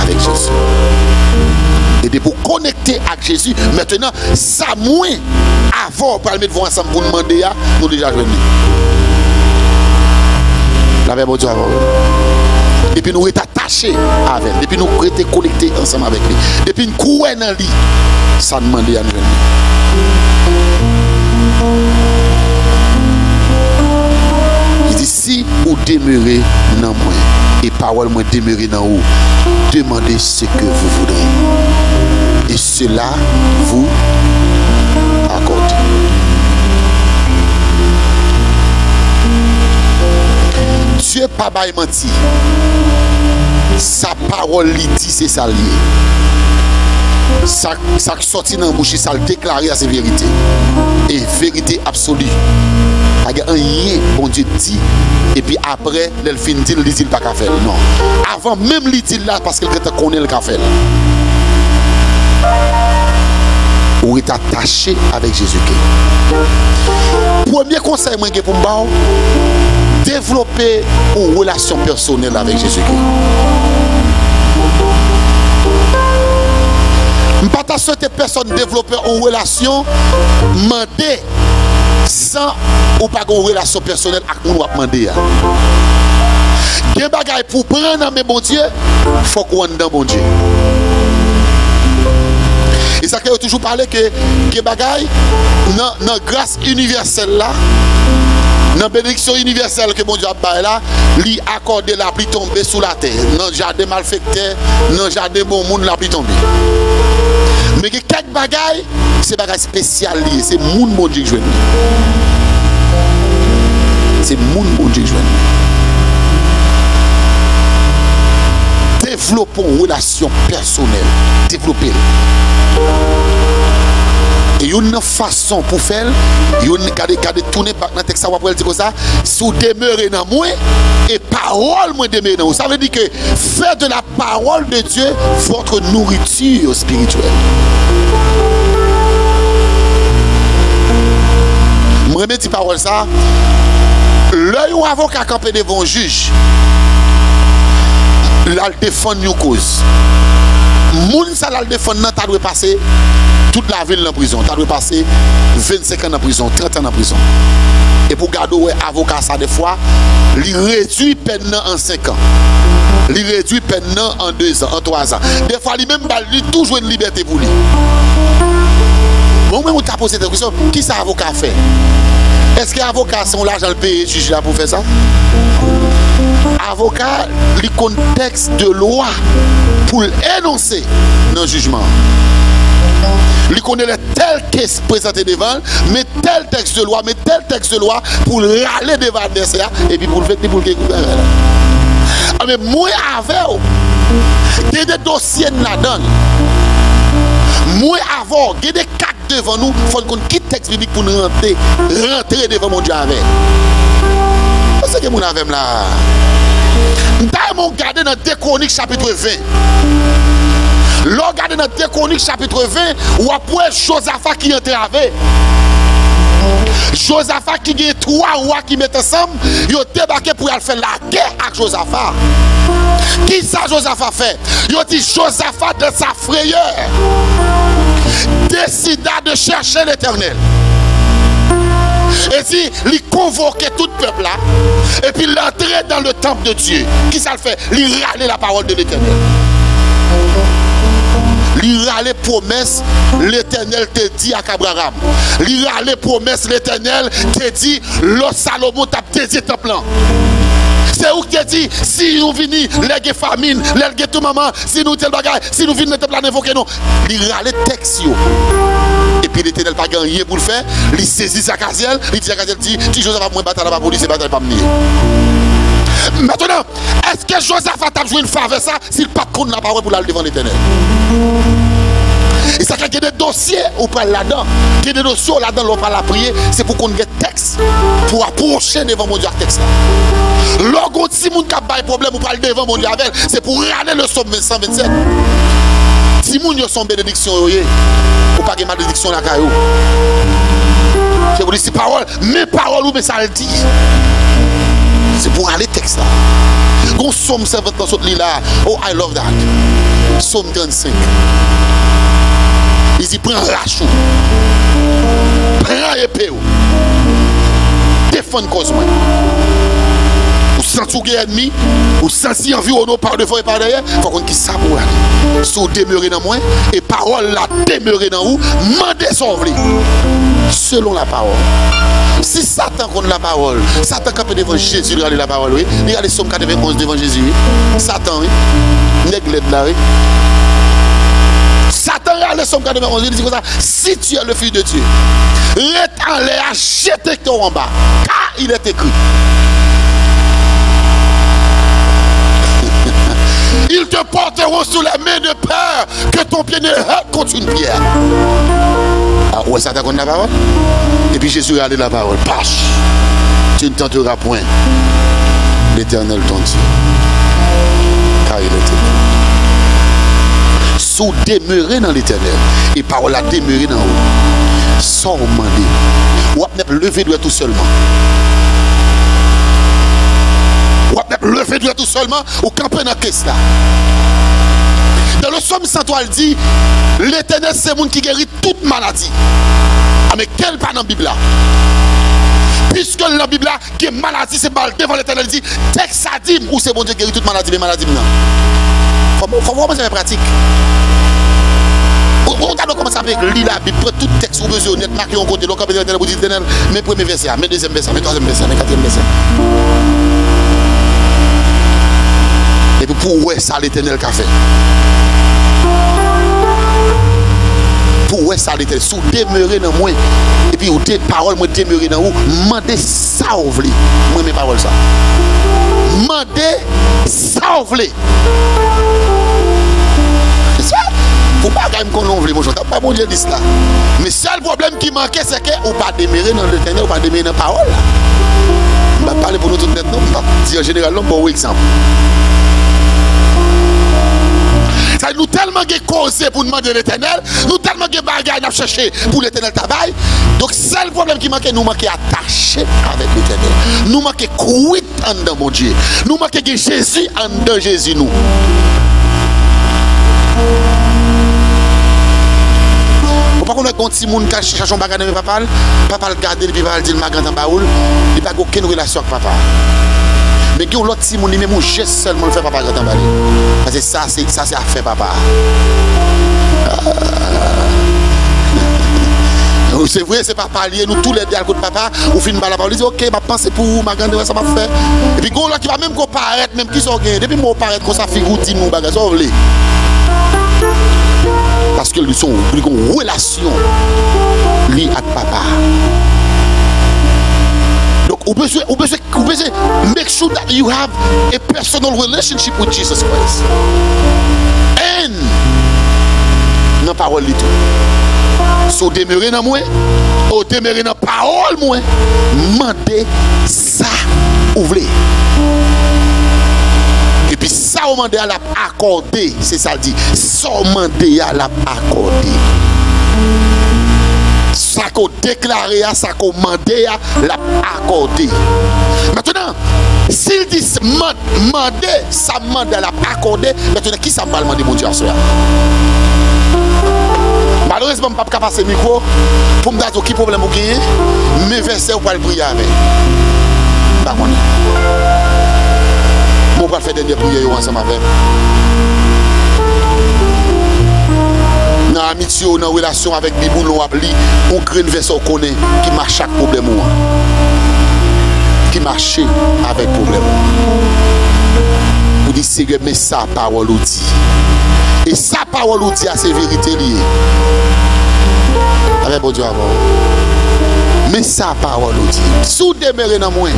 avec Jésus. Et de vous connecter avec Jésus, maintenant, ça moins avant pour mettre vous ensemble pour demander, nous déjà venus. La verbe Dieu avant. Et puis nous sommes attachés avec lui. Depuis nous sommes connectés ensemble avec lui. Depuis nous courons dans lui, ça demande à nous venir. Il dit, si vous demeurez dans moi, et parole moi demeurer dans vous, demandez ce que vous voudrez. Et cela vous accorde. Dieu pas menti. Sa parole lui dit c'est ça lié. Ça qui sortit dans la bouche, ça le déclaré à ses vérités. Et vérité absolue. Il n'y a rien, bon Dieu dit. Et puis après, il finit, il dit pas qu'à faire. Non. Avant même, il dit là parce qu'il connaît le qu'à faire. Ou est attaché avec Jésus-Christ. Premier conseil pour moi, développer une relation personnelle avec Jésus-Christ. Je ne peux pas souhaiter personne développer une relation, demander sans ou pas une relation personnelle avec nous demander. Il y a des choses pour prendre dans mes bon Dieu, il faut qu'on ait dans bon Dieu. Et ça que toujours parlé que des bagailles dans la grâce universelle là, dans la bénédiction universelle que mon Dieu a fait là, lui accorder la pluie tomber sous la terre. Dans le jardin malfecté, dans le jardin bon monde la pluie tomber. Mais que quelques bagailles, c'est des bagailles spéciales liées, c'est monde bon Dieu qui joue. C'est monde bon Dieu qui joue. développons une relation personnelle. Développer. Et une façon pour faire, garder tourner dans le texte, ça va dire comme ça, si vous demeurez dans moi, et parole moi demeure dans vous. Ça veut dire que faites de la parole de Dieu votre nourriture spirituelle. Je remets cette parole ça. L'œil ou avocat campé devant un juge, là défend une cause. Moun ça la défendre, tu dois passer toute la ville en prison. Tu dois passer 25 ans en prison, 30 ans en prison. Et pour garder avocat ça des fois, il réduit peine en 5 ans. Il réduit peine en 2 ans, en 3 ans. Des fois, il même toujours une liberté pour lui. Bon, même on t'a posé cette question, qui ça avocat fait? Est-ce que l'avocat sont l'argent le payer juge là pour faire ça? Avocat, le contexte de loi pour énoncer dans le jugement. Il connaît tel caisse présenté devant, mais tel texte de loi, pour râler devant l'adversaire et puis pour le faire pour le récupérer. Mais moi avec, il y a des dossiers là-dedans. Moi avant, il y a des cartes devant nous, il faut qu'on quitte le texte biblique pour nous rentrer devant mon Dieu avec. C'est que mon avec là. Nous avons regardé dans 2 Chroniques chapitre 20. Regardez dans 2 Chroniques chapitre 20, où après Josaphat qui était avec. Josaphat qui a 3 rois qui mettent ensemble, ils ont débarqué pour aller faire la guerre avec Josaphat. Qui ça Josaphat fait? Ils ont dit Josaphat de sa frayeur décida de chercher l'Éternel. Et si il convoquait tout le peuple là, et puis il entrait dans le temple de Dieu, qui ça le fait? Il râlait la parole de l'Éternel. Il râlait promesse, l'Éternel te dit à Abraham. Il râlait promesse, l'Éternel te dit, le Salomon t'a dédié ton plan. C'est où qui dit, si nous venons, les famine, les tout maman, si nous tel bagage, si nous venons, nous invoquer nous. Il râlait texte. Et puis l'Éternel n'a pas gagné pour le faire. Il saisit sa casielle, il dit à Casiel, tu Joseph va moins battre la police et battre pas venir. Maintenant, est-ce que Josaphat a joué une faveur ça s'il n'a pas contre la parole pour aller devant l'Éternel? Et ça qu'il y a des dossiers ou pas là-dedans, il y a des dossiers là-dedans, on va la prier, c'est pour qu'on ait texte, pour approcher devant mon Dieu avec texte. Lorsqu'on si moun ka bay problème ou pas devant mon Dieu avec, c'est pour regarder le psaume 127. Si moun yo son bénédiction, ou pas de malédiction la caillou. Je vous dis ces paroles, mes paroles ou mes ça le dit. C'est pour aller texte là. Gon Somme 50 dans ce lit là. Oh, I love that. Somme 35. Ils y prennent rachou. Prends épée. Défendre cause moi. Ou sentir qu'il y a ennemi, ou sentir environnement par devant et par derrière, il faut qu'on quitte ça pour aller. Si vous demeurez dans moi, et parole là demeurer dans vous, mandez son vli. Selon la parole. Si Satan contre la parole, Satan quand devant Jésus, regardez la parole, oui. Regardez Somme 91 devant Jésus, oui. Satan, oui. Néglette là, oui. Satan regarde Somme 91, il dit comme ça, si tu es le fils de Dieu, reste en l'air, jette-toi en bas, car il est écrit. Ils te porteront sous la main de peur que ton pied ne heurte contre une pierre. Ah ouais, ça t'a contre la parole. Et puis Jésus a allé la parole. Pâche. Tu ne tenteras point l'Éternel ton Dieu. Car il est écrit. Sous demeurer dans l'Éternel. Et parole a demeuré dans vous. Sans demander. Ou à lever doigt tout seulement. Ou lever doigt tout seulement ou camper dans la caisse là. Dans le psaume 103, il dit l'Éternel c'est le monde qui guérit toute maladie. Ah mais quel pas dans la Bible là? Puisque dans la Bible là, qui est maladie, c'est mal devant l'Éternel, il dit texte ça dit où c'est bon Dieu qui guérit toute maladie, mais maladie non. Faut voir comment c'est pratique. On a commencé avec lire la Bible, prendre tout texte ou besoin honnête, marquer en côté, donc l'Éternel vous dit l'Éternel, mes premiers versets, mes deuxième verset, mes troisième verset, mes quatrième verset. Et puis pour ouais ça l'Éternel qu'a fait. pour ça l'éternel. Si vous demeurez dans moi, et puis vous paroles moi demeurer dans vous, demandez ça vous voulez. Moi mes paroles ça. Demandez ça vous voulez. C'est ça. Faut pas quand même qu'on en veut, mon pas bon Dieu dit cela. Mais seul problème qui manquait, c'est que vous pas demeurer dans l'éternel, vous pas demeurer dans la parole. Je vais parler pour nous tout net, non, je vais dire en général, non, bon exemple. Ça nous tellement causé pour demander l'éternel, nous tellement de bagages à chercher pour l'éternel travail. Donc, c'est le problème qui manque, nous manquons attaché avec l'éternel. Nous manquons croire en dedans, mon Dieu. Nous manquons Jésus en dedans, Jésus, nous. Par contre, quand si moun ka cherche un bagage de papa, papa le garder et puis va dire ma grande en baoul, il pas aucune relation avec papa. Mais quand l'autre si moun même geste seulement le fait papa grand en balé. Parce que ça c'est à faire papa. C'est vrai, c'est pas parler, nous tous les deux à côté de papa, ou fin par la parole, dit OK, ma pensée pour vous, ma grande ça m'a fait. Et puis quand là qui va même comparaître, même qui sont gagnés, depuis moi paraître comme ça fait routine mon bagage, ça veut. Parce que ils ont une relation liée à papa. Donc, vous besoin make sure that you have a personal relationship with Jesus Christ. And dans la parole de tout. Si vous demeurez dans moi, ou demeurez dans la parole, moi, demandez ça, ouvrez. Et puis ça, on demande à l'accorder, c'est ça dit. Ça, on demande à l'accorder. Ça qu'on déclaré, ça qu'on demande à l'accorder. Maintenant, s'il dit demander, ça demande à l'accorder. Maintenant, qui ça va demander, mon Dieu, à cela? Malheureusement, je ne peux pas passer le micro pour me dire qui problème vous gagnez, mais verset ou pas le prier avec. Pas moi. On va faire des prières ensemble avec. Dans l'amitié, dans la relation avec la Bible, on crée une version qu'on connaît qui marche chaque problème. Qui marche avec le problème. Vous dites, Seigneur, mais sa parole nous dit. Et sa parole nous dit à ses vérités liées. Avec bon Dieu avant. Mais sa parole nous dit. Si vous demeurez dans moi,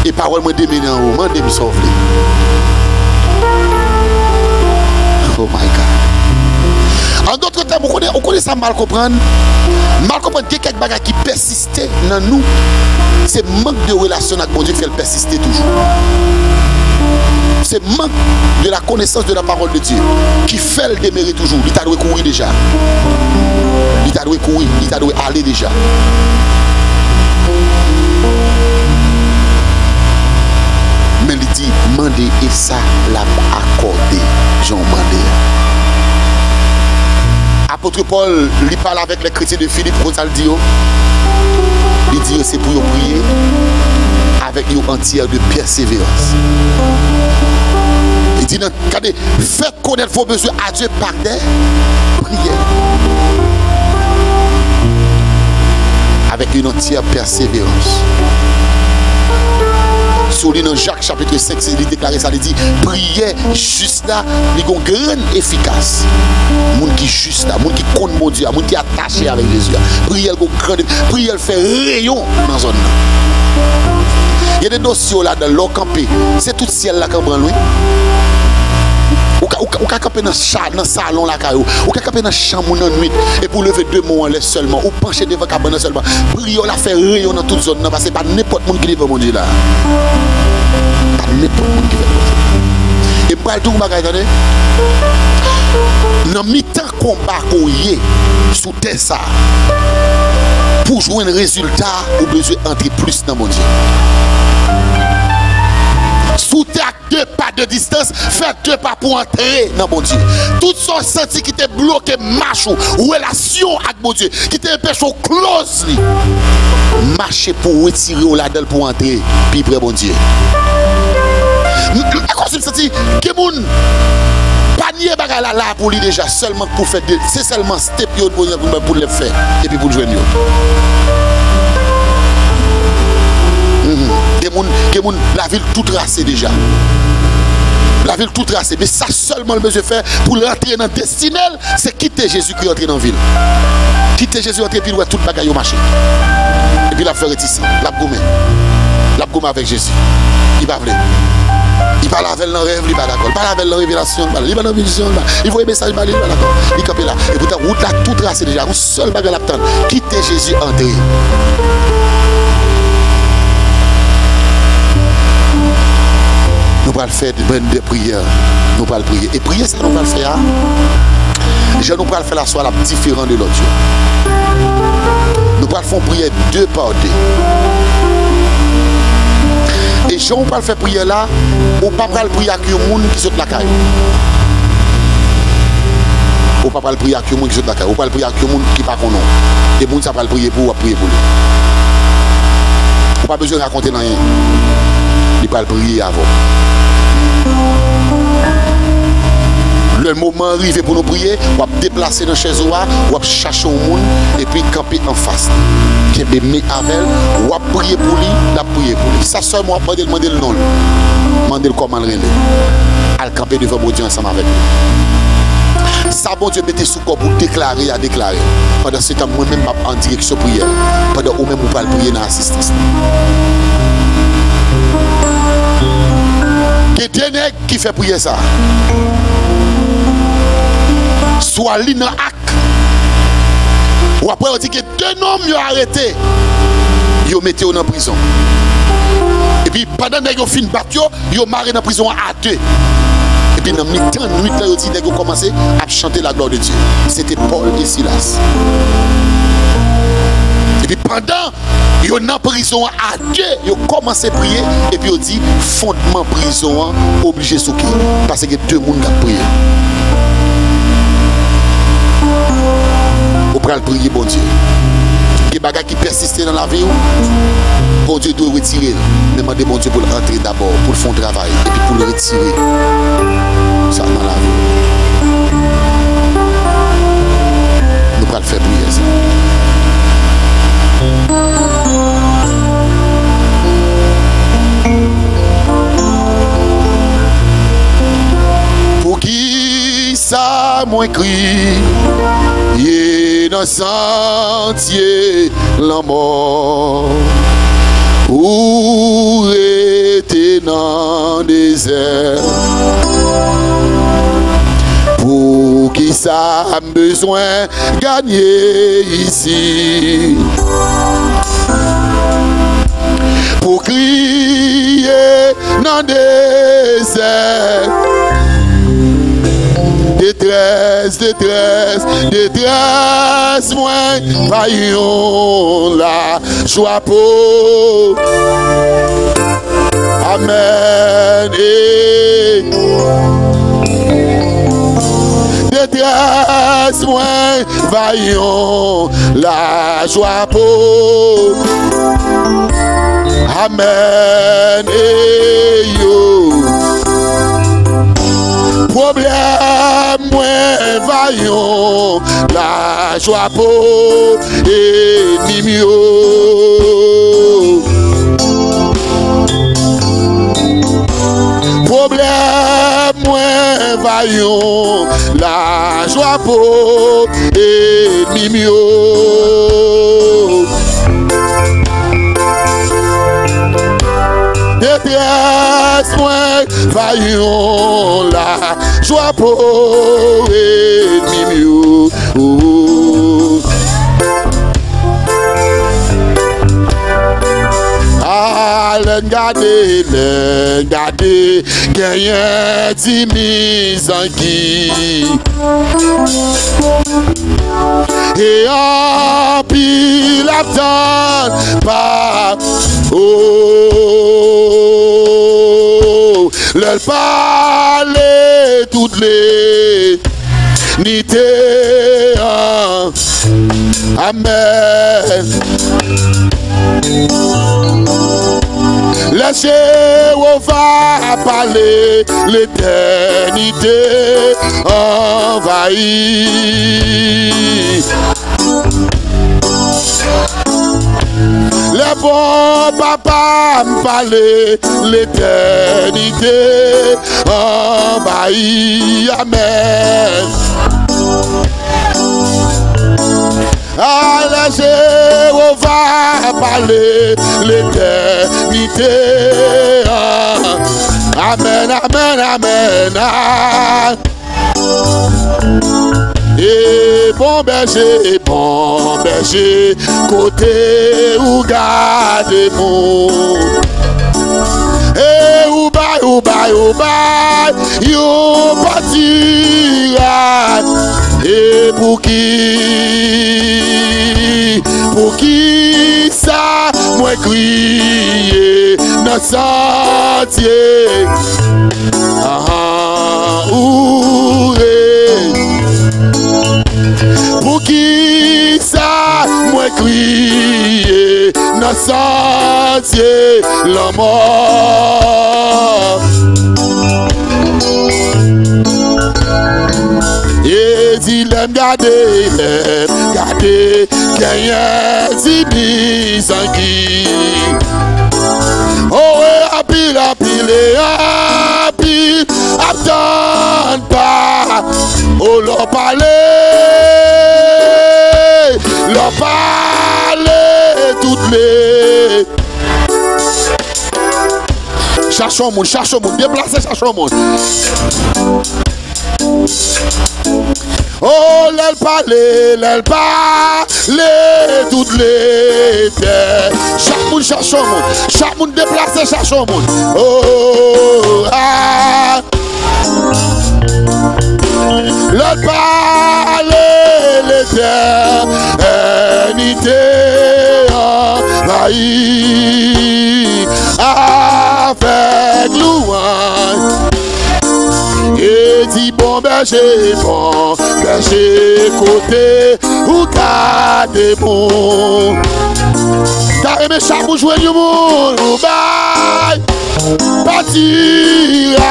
et parole me demeure en haut, me demeure sauver. Oh my God. En d'autres termes, on connaît ça mal comprendre. Mal comprendre qu'il y a quelques bagages qui persistent dans nous. C'est manque de relation avec mon Dieu qui fait le persister toujours. C'est manque de la connaissance de la parole de Dieu qui fait le demeurer toujours. Il t'a dû courir déjà. Il t'a dû courir, il t'a dû aller déjà. Mais il dit, mandez et ça l'a accordé. Jean mandé. Apôtre Paul, il parle avec les chrétiens de Philippe, quand il dit, c'est pour prier avec une entière de persévérance. Il dit, regardez, faites connaître vos besoins à Dieu par des prières. Avec une entière persévérance. Sur dans Jacques chapitre 5, il déclare ça, il dit, priez juste là, il y a une grande efficace. Moun qui juste là, moun qui compte mon Dieu, moun qui est attaché avec Jésus. Priez le fait rayon dans la zone. Il y a des dossiers là dans l'eau campé. C'est tout ciel là qui prend lui. Ou qu'à camper dans le salon là, ou qu'à camper dans la chambre dans la nuit, et pour lever 2 mots en l'air seulement, ou pencher devant le cabane seulement. Priez la faire rayon dans toute zone, parce que pas n'importe qui qui veut mon Dieu là. Pas n'importe qui veut mon Dieu. Et pour tout le monde, attendez. Dans le mi-temps combat qu'on y est, sous terre ça, pour jouer un résultat, vous avez besoin d'entrer plus dans mon Dieu. Sous terre 2 pas de distance, faites 2 pas pour entrer dans mon Dieu. Tout son senti qui t'est bloqué, marche ou relation avec mon Dieu, qui t'est empêché au close, marchez pour retirer au ladel pour entrer, puis près mon Dieu. Quand je me sens que mon panier bagarre là pour lui déjà, seulement pour faire, c'est seulement step pour le faire, et puis pour le jouer mieux. La ville toute tracée déjà. La ville tout tracée. Mais ça seulement le besoin de faire pour rentrer dans le destinée, c'est quitter Jésus-Christ entrer dans la ville. Quitter Jésus entrer puis ouais tout bagaille au marché. Et puis la faire réticent, la gomme. La gomme avec Jésus. Il va venir. Il parle avec le rêve, il va d'accord. Il parle avec la révélation, il va dans la vision, il voit un message, il va d'accord. Il campe là. Et pourtant, route là tout tracée déjà. Un seul bagage l'attend. Quitter Jésus entrer. Nous allons faire des prières. Nous allons prier. Et prier, ça nous allons faire. Je nous allons faire la soirée différente de l'autre. Nous allons faire prier deux par deux. Et je ne vais pas faire prier là, ou pas prier avec les gens qui sont la caille. Ou pas prier avec les gens qui sont la caille. Ou pas prier avec les gens qui ne sont pas connus. Les gens qui ne prier pour prier pour lui. Ou pas besoin de raconter rien. Il va prier avant. Le moment arrivé pour nous prier, on va déplacer dans chez soi, on va chercher au monde et puis camper en face. Qui est mis avec, on va prier pour lui, la prier pour lui. Ça seulement, on va demander le nom. Demander comment le relais. À camper devant mon Dieu ensemble avec lui. Ça, bon Dieu, mettez sous corps pour déclarer à déclarer. Pendant ce temps, moi-même, en direction prière. Pendant où même, on va prier dans l'assistance. Qui est qui fait prier ça? Soit l'île dans acte. Ou après on dit que deux hommes ont arrêté. Ils ont mis en prison. Et puis pendant qu'ils ont fini de battre, ils ont marré dans la prison à deux. Et puis dans le temps, ils ont commencé à chanter la gloire de Dieu. C'était Paul et Silas. Et puis pendant ils ont en prison à deux, ils ont commencé à prier. Et puis ils ont dit fondement prison obligé de souquer. Parce que deux personnes ont prié. Vous pouvez prier, bon Dieu. Les bagages qui persistent dans la vie, bon Dieu doit retirer. Demandez bon Dieu pour rentrer d'abord, pour le faire un travail, et puis pour le retirer. Ça dans la vie. Nous pouvons le faire prier ça. Pour qui ça moins crie? Et dans le sentier, la mort, où était dans le désert, pour qui ça a besoin de gagner ici, pour crier dans le désert. Détresse, détresse, détresse, moi, vaillons la joie pour. Amen. Détresse, moi, vaillons la joie pour. Amen. Problème, moins vaillons la joie pour ennemi. Problème, moins vaillons la joie pour ennemi. Détresse, moins vaillons la joie pour ennemi. Ah, regardez, gagnez 10 000 en qui. Et en pile attend pas. Oh, leur parler toutes les nités. Amen. Laissez on va parler l'éternité envahie. Les bon papa me parler l'éternité envahit, amen. Allez, Jéhovah parler l'éternité, amen, amen, amen, amen. Et bon berger, côté où gardez-vous. Et ou bye, yo partira. Et pour qui ça, moi crier dans sentier. Pour qui ça, moi crier dans sentier la mort. Et dit l'aime garder, qu'il y a dit sans qui. Oh, et pile, attends pas. Oh, l'on parler toutes les. Cherchons mon, déplacez, cherchons mon. Oh, l'aile parler toutes les terres. Chaque monde cherche au monde. Chaque monde déplacé cherche au monde. Oh, ah. L'aile parler l'éternité envahie avec louange. Et dit bon berger, côté où gardez bon. T'as aimé chaque bout jouer du monde, ou bye, pâturage.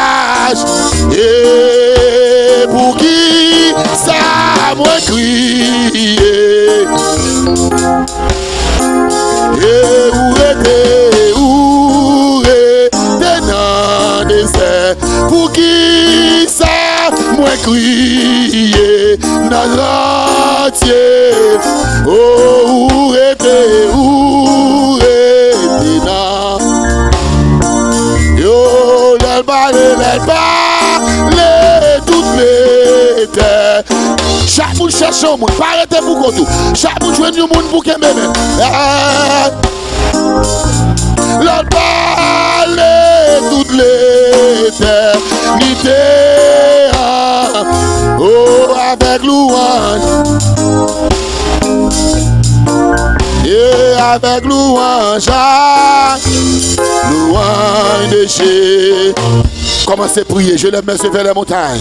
Et pour qui ça moi crier. Et où était dans le désert. Pour qui ça moi crier dans l'entier. Oh, où était dans. Yo, les toutes les terres. Chaque monde cherche au monde, pas arrêter pour qu'on tout. Chaque monde joue du monde pour qu'il m'aime. L'autre parler toutes les éternités. Oh, avec louange. Et avec louange. Louange de Jésus. Commencez à prier, je lève mes yeux vers les montagnes.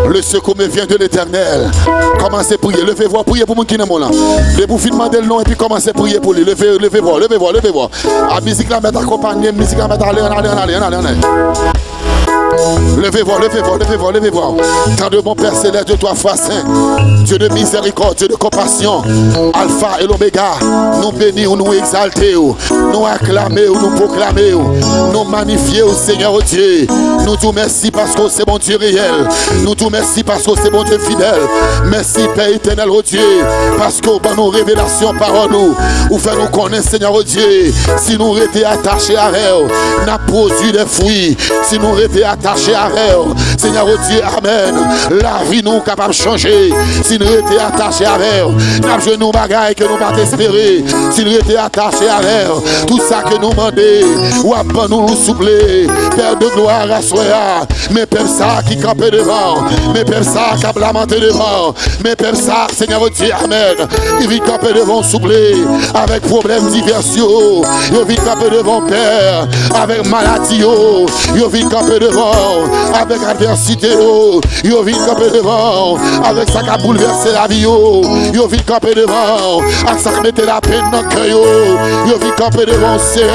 Le secours me vient de l'Éternel. Commencez à prier, levez-vous, priez pour mon qui n'est pas là. Levez-vous, demandez le nom et puis commencez à prier pour lui. Levez-vous. La musique la mettre accompagnée, la musique la mettre aller. Levez-vous. Tant de mon Père céleste, de toi, foi saint, Dieu de miséricorde, Dieu de compassion, Alpha et l'Oméga, nous bénissons, nous exaltons, nous acclamons, nous proclamons, nous magnifions, Seigneur Dieu. Nous te merci parce que c'est bon Dieu réel. Nous te merci parce que c'est bon Dieu fidèle. Merci Père éternel, oh Dieu, parce que dans nos révélations, par nous, ou fait nous connaître, Seigneur Dieu. Si nous étions attachés à elle, n'a produit des fruits. Si nous étions attachés à elle, Seigneur Dieu, amen. La vie nous capable de changer. Si nous étions attachés à elle, n'a joué nos bagailles que nous pas espérer. Si nous étions attachés à elle, tout ça que nous demandons, ou à nous soupler, Père de gloire à soi, mais Père ça qui campait devant, mais Père ça qui a lamenté devant, mais Père ça, Seigneur Dieu, amen. Il vit camper devant soupler, avec problèmes divers, il vit camper devant Père, avec maladie, il vit camper devant devant avec adversité. Yo vient camper devant avec ça qui a bouleversé la vie. Yo vient camper devant avec ça qui mettait la peine dans le cœur. Yo vient camper devant c'est.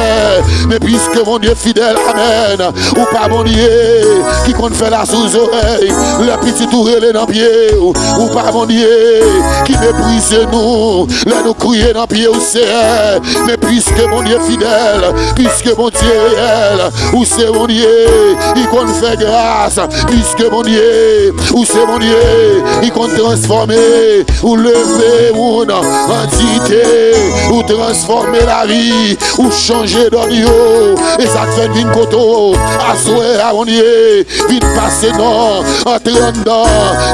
Mais puisque mon Dieu fidèle, amen. Ou pas mon Dieu qui compte faire la sous oreille, le petit touré les dans pied. Ou pas mon Dieu qui méprise nous, là nous crier dans pied. Ou c'est. Mais puisque mon Dieu fidèle, puisque mon Dieu réel, ou c'est mon Dieu, il compte faire grâce, puisque mon Dieu, ou c'est mon Dieu, il compte transformer, ou lever mon entité, ou transformer la vie, ou changer d'audio, et ça te fait une coteau, à souhait à mon Dieu, vite passer non, entrer dedans,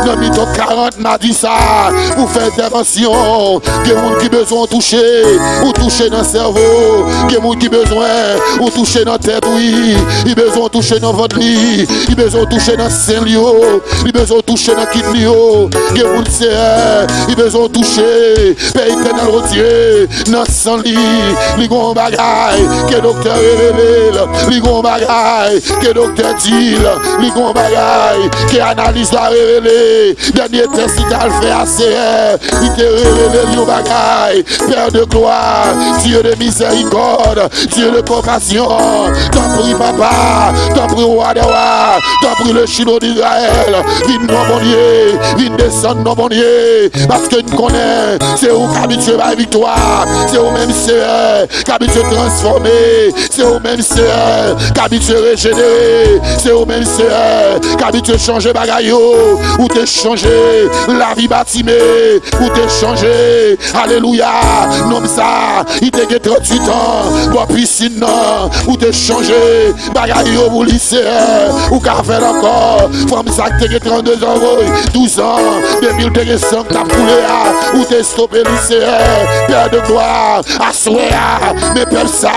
dans mito 40 m'a dit ça, pour faire intervention, que monde qui besoin de toucher, ou toucher dans le cerveau, que monde qui besoin, ou toucher dans la tête, oui, il besoin de toucher dans votre lit, il besoin de toucher dans le sein, il besoin de toucher dans le kidney, que vous le savez, il besoin de toucher, paye éternel au Dieu, dans son lit, il gon bagaille, que docteur révèle, il gon bagaille, que docteur dit, il gon bagaille, que analyse la révélé, dernier test il t'a fait assez, il te révélé le bagaille, Père de gloire, Dieu de miséricorde, Dieu de compassion, t'en prie papa, t'en prie roi de roi, t'en prie le chino d'Israël, viens non mon Dieu, viens descendre non mon Dieu, parce que nous connaissons, c'est où qu'habitué ma victoire, c'est où même c'est qu'habitué transformé, c'est où même c'est qu'habitué régénéré, c'est où même c'est qu'habitué changer bagaillot, ou t'es changé la vie bâtimée, ou t'es changé, alléluia, non ça, il t'a 38 ans, bon piscine non, ou t'es changé, bagaille au lycée, ou qu'a fait encore, femme ça que t'es 32 ans, 12 ans, 2000 t'es 5 t'as foulé, ou t'es stoppé lycée, Père de gloire, à souhait, mais peuple ça,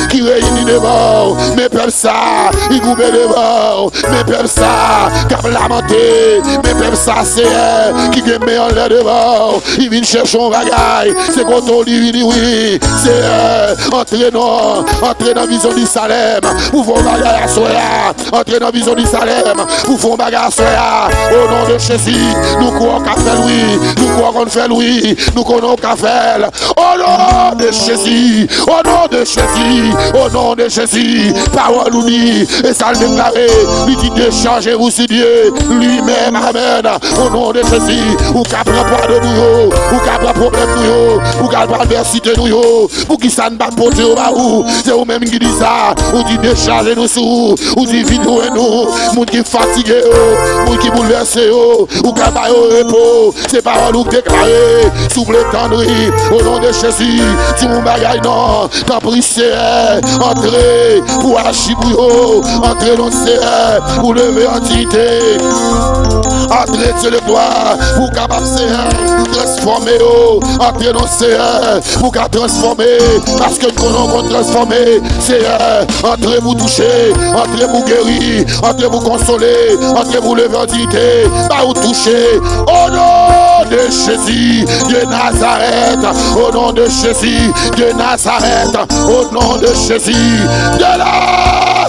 qui réunit devant, mais peuple ça, il goube devant, mais peuple ça, qui a lamenté, mais peuple ça, c'est qui gagne en l'air devant, il vient chercher un bagaille, c'est quand on dit oui, c'est entrer dans la vision du Salem, pour faire bagaille à soya, entrer dans la vision du Salem, pour faire bagaille à soya, au nom de Jésus, nous croyons qu'à faire lui, nous croyons qu'on fait lui, nous connaissons qu'à faire, au nom de Jésus, au nom de Jésus, au nom de Jésus, parole nous dit, et ça le déclaré, lui dit déchargez-vous sur Dieu, lui-même, amen, au nom de Jésus, ou qu'à prendre poids de nous, ou qu'à prendre problème nous, ou qu'à prendre adversité nous, pour qui ça ne va pas porter au bas, c'est vous-même qui dit ça, ou dit déchargez-nous sur, ou dit vidouez nous, moun qui fatigué, moun qui bouleversé, ou qu'à bailler au repos, c'est parole ou déclaré, souffle tendrie, au nom de Jésus, si mon bagaille non, t'en prie c'est, entrez, pour achibouyo, entrez dans c'est, pour lever entité, entrez sur le doigt, pour capable c'est, transformer, entrez dans c'est, pour qu'à transformer, parce que nous qu'on transformer, c'est entrez vous toucher, entrez vous guérir, entrez vous consoler, entrez vous lever entité, pas vous toucher, au nom de Jésus, de Nazareth, au nom de Jésus, de Nazareth, au nom de Jésus, de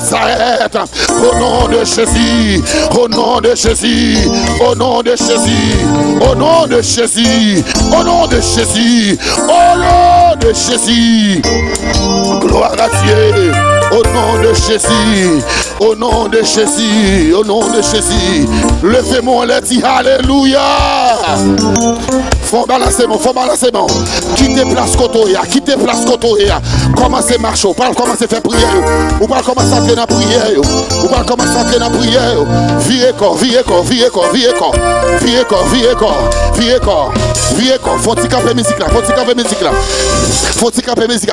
Nazareth, au nom de Jésus, au nom de Jésus, au nom de Jésus, au nom de Jésus, au nom de Jésus, au nom de Jésus, gloire à Dieu, au nom de Jésus, au nom de Jésus, au nom de Jésus, levez-moi les dit alléluia. Faut balancer mon, quittez place Kotoya, quittez place Kotoya, commencez à marcher, ou pas commencer à faire prière, ou pas commencer à entrer dans la prière, ou pas commencer à entrer dans la prière, vie école, faut-il camper musique là, faut-il camper musique là,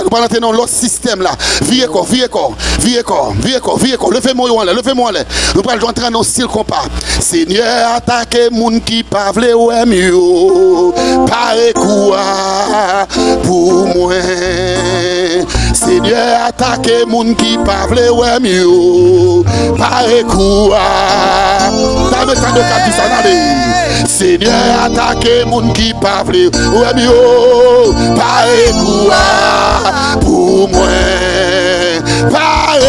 nous pas entrer dans l'autre système là, vie école, levez-moi là, nous pas entrer dans un style compas, Seigneur attaquez moun qui pas vle ou mieux. Pare quoi pour moi, Seigneur attaque moun qui parle ouais mieux. Pare quoi, t'as me tant de cas ça n'allait. Seigneur attaque moun qui parle ouais mieux. Pare quoi pour moi, pare.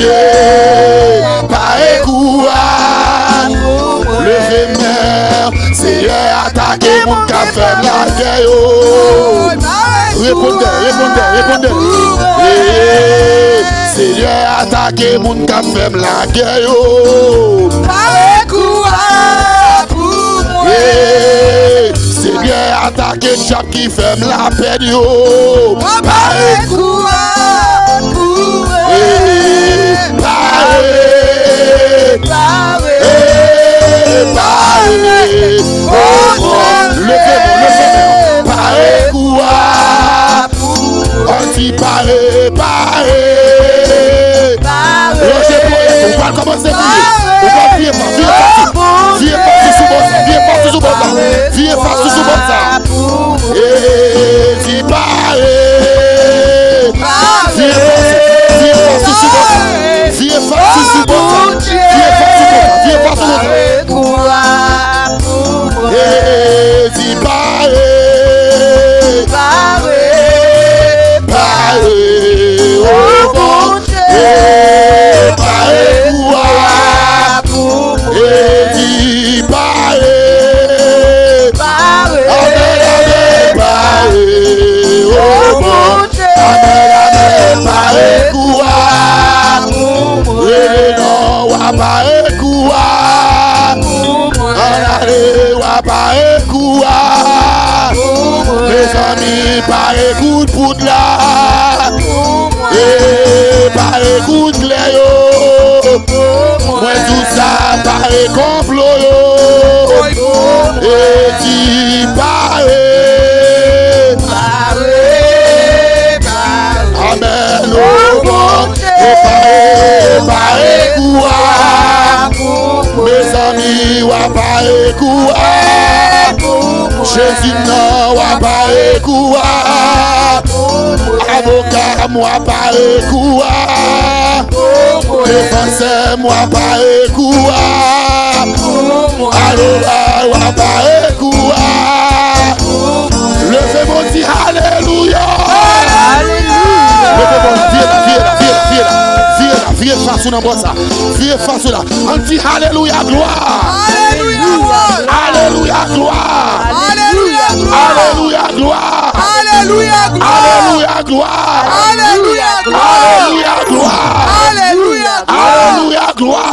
Dieu, par écoute, levez mer, Seigneur, attaquez mon café, la guerre. Répondez. Seigneur, attaquez mon café, la guerre. Par écoute, Seigneur, attaquez chap qui fait la peine. Par écoute. Levez-moi, paré quoi? On dit paré. Roger Poyet, on va commencer à vieux parti sous bon ça. Et dit paré. Vieux parti sous bon ça. Mes amis, par écoute pour là, et par écoute Léo, moi tout ça par complot, et dit amen, par mes amis, par Jésus non, par avocat, moi par défenseur, moi par alors, par levez mon dit alléluia. Viens face dans bon ça. Viens face là. On dit alléluia gloire. Alléluia gloire. Alléluia gloire. Alléluia gloire. Alléluia gloire. Alléluia gloire. Alléluia gloire. Alléluia gloire. Alléluia gloire.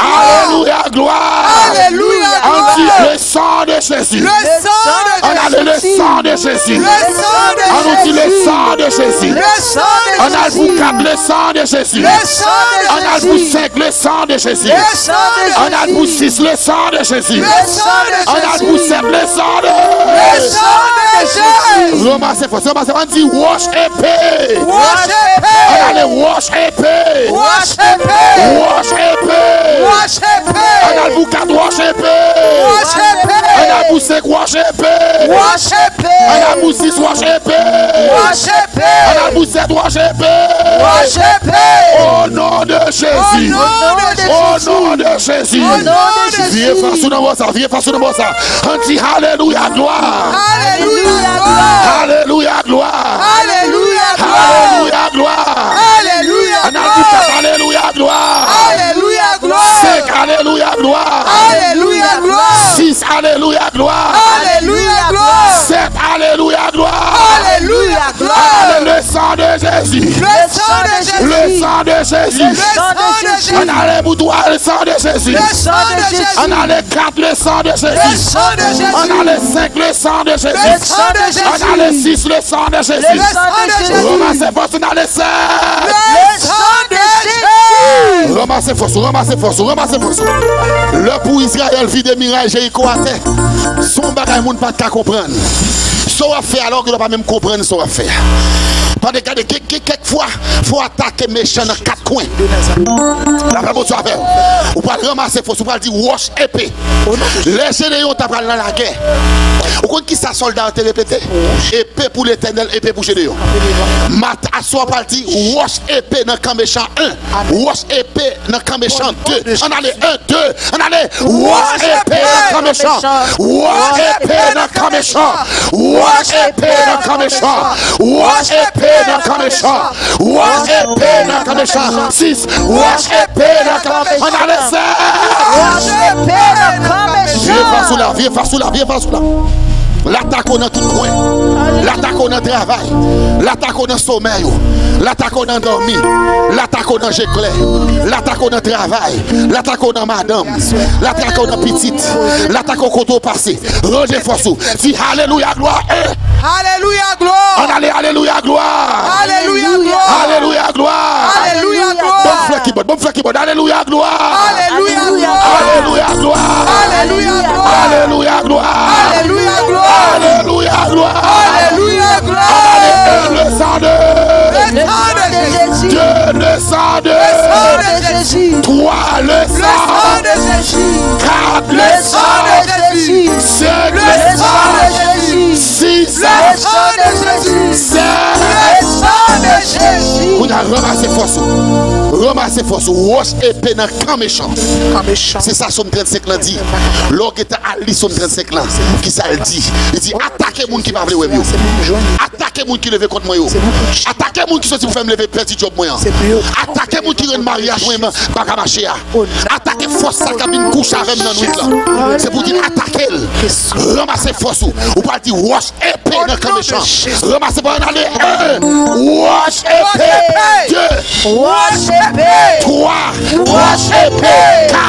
Alléluia gloire. Alléluia On gloire. dit le sang de Jésus. Le sang de On a le sang de Jésus. Le sang de On nous dit le sang de Jésus. Le sang de On a pour 4 le sang de Jésus. Le sang de On a pour 5 le sang de Jésus. Le sang de On a pour 6 le sang de Jésus. Le sang de On a pour 7 le sang de Le sang de Jésus. Ramassez fort, on dit wash épée. Wash On épée. a les wash épée. Wash épée. Wash épée. Wash épée. On a pour 4 wash épée. Wash épée. On a pour 5 wash épée. Wash épée. On a pour 6 wash épée. Wash épée. On a pour 7 wash épée. Wash épée. Au nom de Jésus. Au nom de Jésus. Viens face dans moi ça. Viens face dans moi ça. On dit alléluia gloire. Alléluia gloire. Alléluia gloire. Alléluia gloire. Alléluia gloire. Alléluia On a dit alléluia gloire. Alléluia gloire. 5 alléluia gloire. Alléluia gloire. 6 alléluia gloire. Alléluia gloire. 7 alléluia gloire. Alléluia gloire. Le sang de Jésus. Le sang de Jésus. Le sang de Jésus. Le sang de Jésus. On a les boudoirs, le sang de Jésus. Le sang de Jésus. On a les 4, le sang de Le Jésus. sang de Jésus. On a les 5, le sang de Le Jésus. sang de Jésus. On a les 6, le sang de Jésus. Le sang de Jésus. Ramassez force, on a les 7. Le sang de Jésus. Ramassez force, ramassez force, ramassez force. Le pour Israël vit des miracles, Jéricho à terre. Son bagage, moun pas qu'à comprendre. Ça va faire alors que ne pas même comprendre ce qu'on va faire. Parce que quelquefois, il faut attaquer les méchants dans 4 coins. La même chose à faire. Ou pas ramasser force, ou pas dire wash épée. Les généraux t'apprennent dans la guerre. Vous connaissez qui ça soldat a répété? Épée pour l'éternel, épée pour généraux. Mat à soi parti, wash épée dans le camp méchant 1. Wash épée dans le camp méchant 2. On a les 1, 2. On a les wash épée dans le camp méchant. Wash épée dans le camp méchant. Wash épée dans le camp méchant. Wash épée épée dans le camp méchant. Wash épée dans le camp méchant. 6. Wash épée dans le camp méchant. On a laissé. Wash épée dans le camp méchant. Viens face sous là, viens face sous là, viens face sous là. L'attaque dans tout point. L'attaque dans le travail. L'attaque dans le sommeil. L'attaque dans le dormi. L'attaque dans le géclé. L'attaque dans le travail. L'attaque dans madame. L'attaque dans petite. L'attaque au côté passé. Roger Fossou. Dis Alléluia, gloire. Alléluia, gloire. On allait Alléluia, gloire. Alléluia, gloire. Alléluia, gloire. Alléluia, gloire. Bonne fleur qui bonne. Alléluia, gloire. Alléluia, gloire. Alléluia, gloire. Alléluia, gloire. Alléluia, gloire. Alléluia, gloire. Alléluia, gloire. Alléluia, gloire. Le sang de Jésus. Dieu, le sang de Jésus. 3, le sang de Jésus. 4, Le sang de Jésus. 5, Le sang de Jésus. 6, Le sang de Jésus. 7. Le sang de Jésus. On a ramassé force. Ramassez force. Wash épée dans le camp méchant. C'est ça, Somme 35 là dit. Lorsque tu as lu Somme 35 là, qui ça le dit? Il dit attaquez les gens qui ne veulent pas. Attaquez les gens qui lèvent contre moi. Attaquez les gens qui sont pour faire lever petit job. Attaquez les gens qui rendent mariage. Attaquez force ça qui a une couche avec dans la nuit là. C'est pour dire attaquez. Ramassez force. Ou pas dire wash épée dans le camp méchant. Ramassez pour aller 1. Wash épée. 2. Wash épée. 3. Wash épée. 4.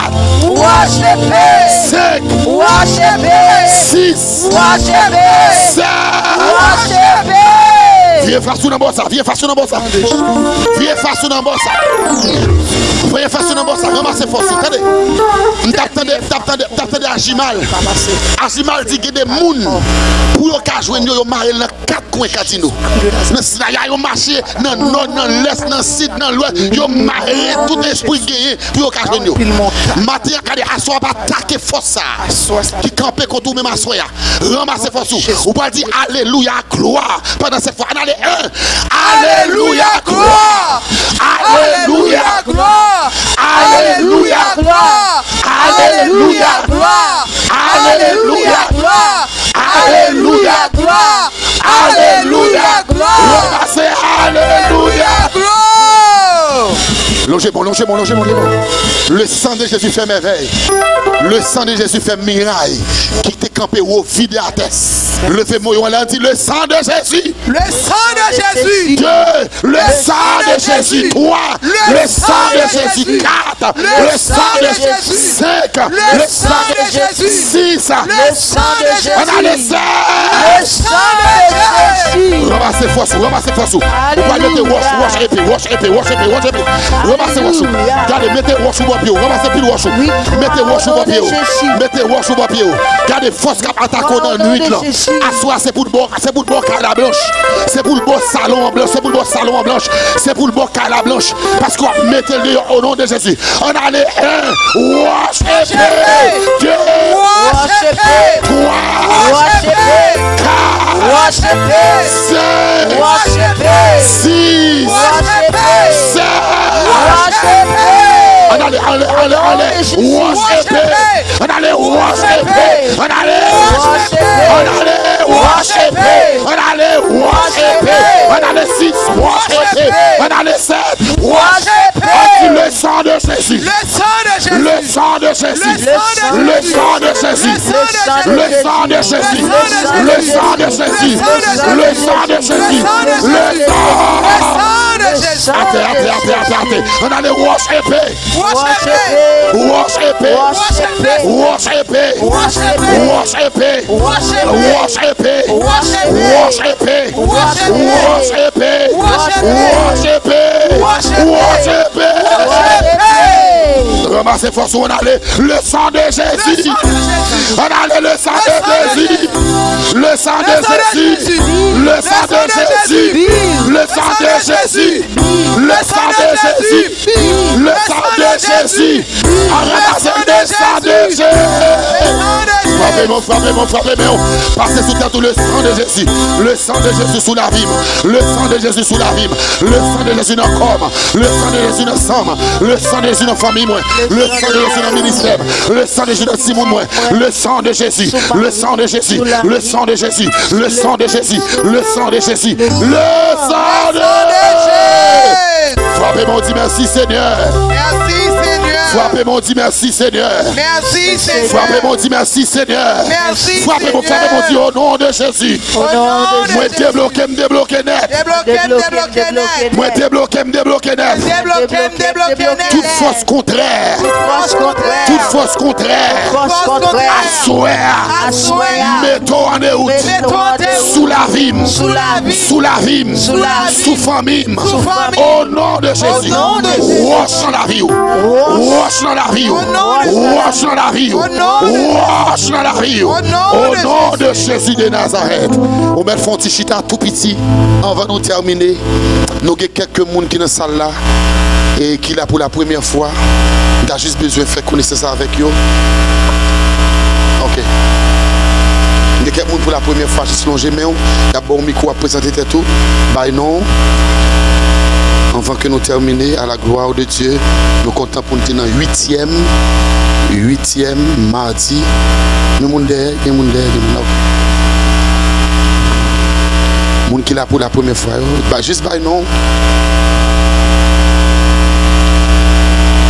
Wash épée. 5. Wash épée. 6. Wash épée. 7. Wash épée. Viens face dans bossa, viens face dans bossa. Viens face dans bossa. Viens face dans bossa, ramassez force. Attendez. T'attendez Agimal. Agimal dit que des gens pour qu'ils jouent yo maré dans 4 coins casino. Dans Sinaya yo marché dans nord, dans l'est, dans sud, dans l'ouest, yo maré tout esprit gagné pour qu'ils jouent yo. Matin kade assoir pas attaquer force ça. Qui camper contre même assoir. Ramassez force. Ou pas dire alléluia gloire pendant cette fois. Allez 1. Alléluia gloire. Alléluia gloire. Alléluia gloire. Alléluia gloire. Alléluia gloire. Alléluia gloire. Alléluia gloire. Ramassez alléluia gloire. Longez bon. Le sang de Jésus fait merveille. Le sang de Jésus fait miraille. Qui t'est campé au vide à terre. Levez-moi, on a dit le sang de Jésus. Le sang de Jésus. 2. Le sang de Jésus. 3. Le sang de Jésus. 4. Le sang de Jésus. 5. Le sang de Jésus. 6. Le sang de Jésus. On a le sang. Le sang de Jésus. Ramassez force. Vous pouvez mettre wash épée. Ramassez wash. Regardez, mettez wash au papier. Ramassez plus wash. Mettez wash au papier. Mettez wash au papier. Regardez, force qui attaque dans la nuit là. Assoir, c'est pour le bon cala blanche. C'est pour le bon salon en blanche. C'est pour le bon salon en blanche. C'est pour le bon cala blanche. Parce qu'on mettez le au nom de Jésus. On a les 1. Wash épée. 2. Wash épée. 3. Wash épée. 4. Wash épée. 5. Wash épée. 6. Wash épée. 7. Wash épée. On allez, wash épée. On allez, wash épée. On allez, wash épée. On allez, wash épée. On allez, wash épée. On allez 6, wash épée. On allez 7, wash épée. Le sang de Jésus. Le sang de Jésus. Le sang de Jésus. Le sang de Jésus. Le sang de Jésus. Le sang de Jésus. Le sang de Jésus. Le sang de Jésus. Attends. On allait wash épée. Wash épée. Wash épée. Wash épée. Wash épée. Wash épée. Wash épée. Wash épée. Wash épée. Wash épée. Wash épée. Ramassez force, on allait le sang de Jésus. On allait le sang de Jésus. Le sang de Jésus. Le sang de Jésus. Le sang de Jésus. Le sang de Jésus. Le sang de Jésus. On ramasse le sang de Jésus. frappez-moi. Passez sous terre tout le sang de Jésus. Le sang de Jésus sous la vie. Le sang de Jésus sous la vie. Le sang de Jésus dans le corps. Le sang de Jésus dans le sang. Le sang de Jésus dans la famille. Le sang de Jésus dans le ministère. Le sang de Jésus dans Simon. Le sang de Jésus. Le sang de Jésus. Le sang de Jésus. Le sang de Jésus. Le sang de Jésus. Le sang de Jésus. Frappez-moi, dit merci Seigneur. Merci Seigneur. Frappez-moi, dit merci Seigneur. Merci Seigneur. Frappez-moi, dit merci Seigneur. Merci Frappez-moi, dit au nom de Jésus. Moi débloqué net. Moi débloqué net. Toute force contraire. Toute force contraire. Assoir. Mettons en route. Sous la vie. Sous la vie. Sous famille. Au nom de Jésus. Wash dans la vie. Wash dans la vie. Wash dans la vie. Wash dans la vie. Au nom de Jésus de Nazareth. On met le fond chita tout petit. On va nous terminer. Nous avons quelques personnes qui sont dans la salle là et qui là pour la première fois. On a juste besoin de faire connaissance avec eux. Ok. Il y a quelqu'un pour la première fois, je suis longé, mais il y a bon micro à présenter tout. Bah non. Avant que nous terminions, à la gloire de Dieu, nous comptons pour nous tenir 8e mardi. Nous sommes derrière, nous sommes derrière. Les gens qui sont là pour la première fois, bah juste bah non.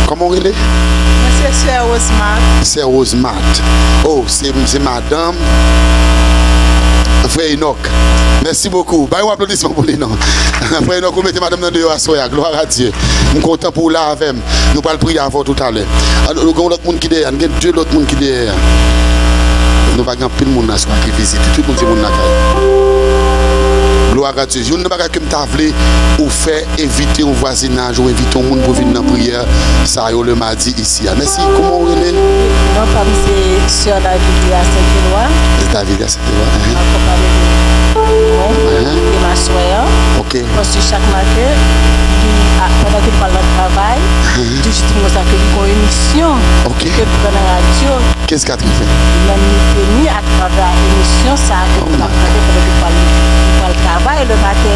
Comment on est? C'est Rosemart. C'est Rosemart. Oh, c'est madame. Frère Enoch. Merci beaucoup. Bah, un applaudissement pour les noms. Frère Enoch, vous mettez madame dans deux à soya. Gloire à Dieu. Nous sommes contents pour là avec. Nous allons prier avant tout à l'heure. Nous avons l'autre monde qui est derrière. Nous avons deux autres monde qui est derrière. Nous allons plus de monde à soir qui visite. Tout le monde est gloire à Dieu. Je ne sais pas que tu as voulu ou faire éviter au voisinage ou éviter au monde pour venir dans la prière. Ça a eu le mardi ici. Merci. Comment vous allez? Non, comme c'est sur la Bible à Saint-Éloi. David à Saint-Éloi. Et ma soeur. Ok. Parce que chaque matin, pendant que je parle de travail, je dis que j'ai une émission que je prends dans la radio. Qu'est-ce que tu fais? Même venu à travers l'émission, ça a été pendant que je parle de travail le matin.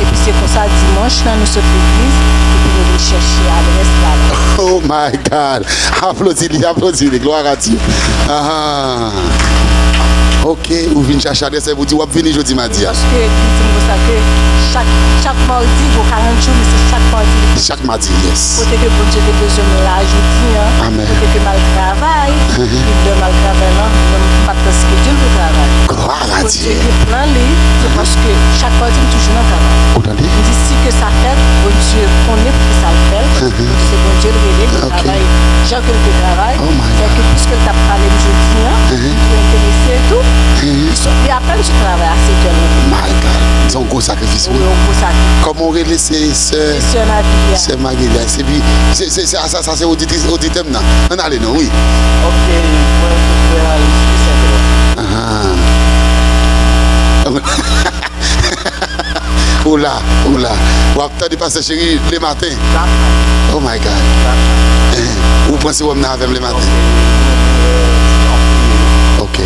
Et puis c'est comme ça, dimanche, là, nous sommes l'église. Et puis nous allons chercher à l'adresse là. Oh my God. Applaudis, gloire à Dieu. Ah. Ok, vous venez chercher l'adresse et vous dites, vous venez jeudi mardi. Parce que chaque mardi, vous 40 jours, mais c'est chaque mardi. Chaque mardi, yes. Peut-être que bon Dieu a besoin de l'ajouter. Amen. Peut-être que mal travail. De mal travail, non, pas de schedule de travail. Gloire à Dieu. C'est parce que chaque mardi, nous toujours dans le travail. Attendez. D'ici que ça fait, bon Dieu connaît pour que ça le fait. C'est bon Dieu le relais, le travail. Jean que le travail. C'est que puisque tu as parlé aujourd'hui, tu es intéressé et tout. Et après, tu travailles à 7 heures. My God. C'est un gros sacrifice. Comment on relève c'est Maguila. C'est ça, c'est auditeur. On allait, non, oui. Ok. Oula. Vous avez dépassé chérie les matins. Oh my God. Vous pensez que vous venez avec les matins? Ok.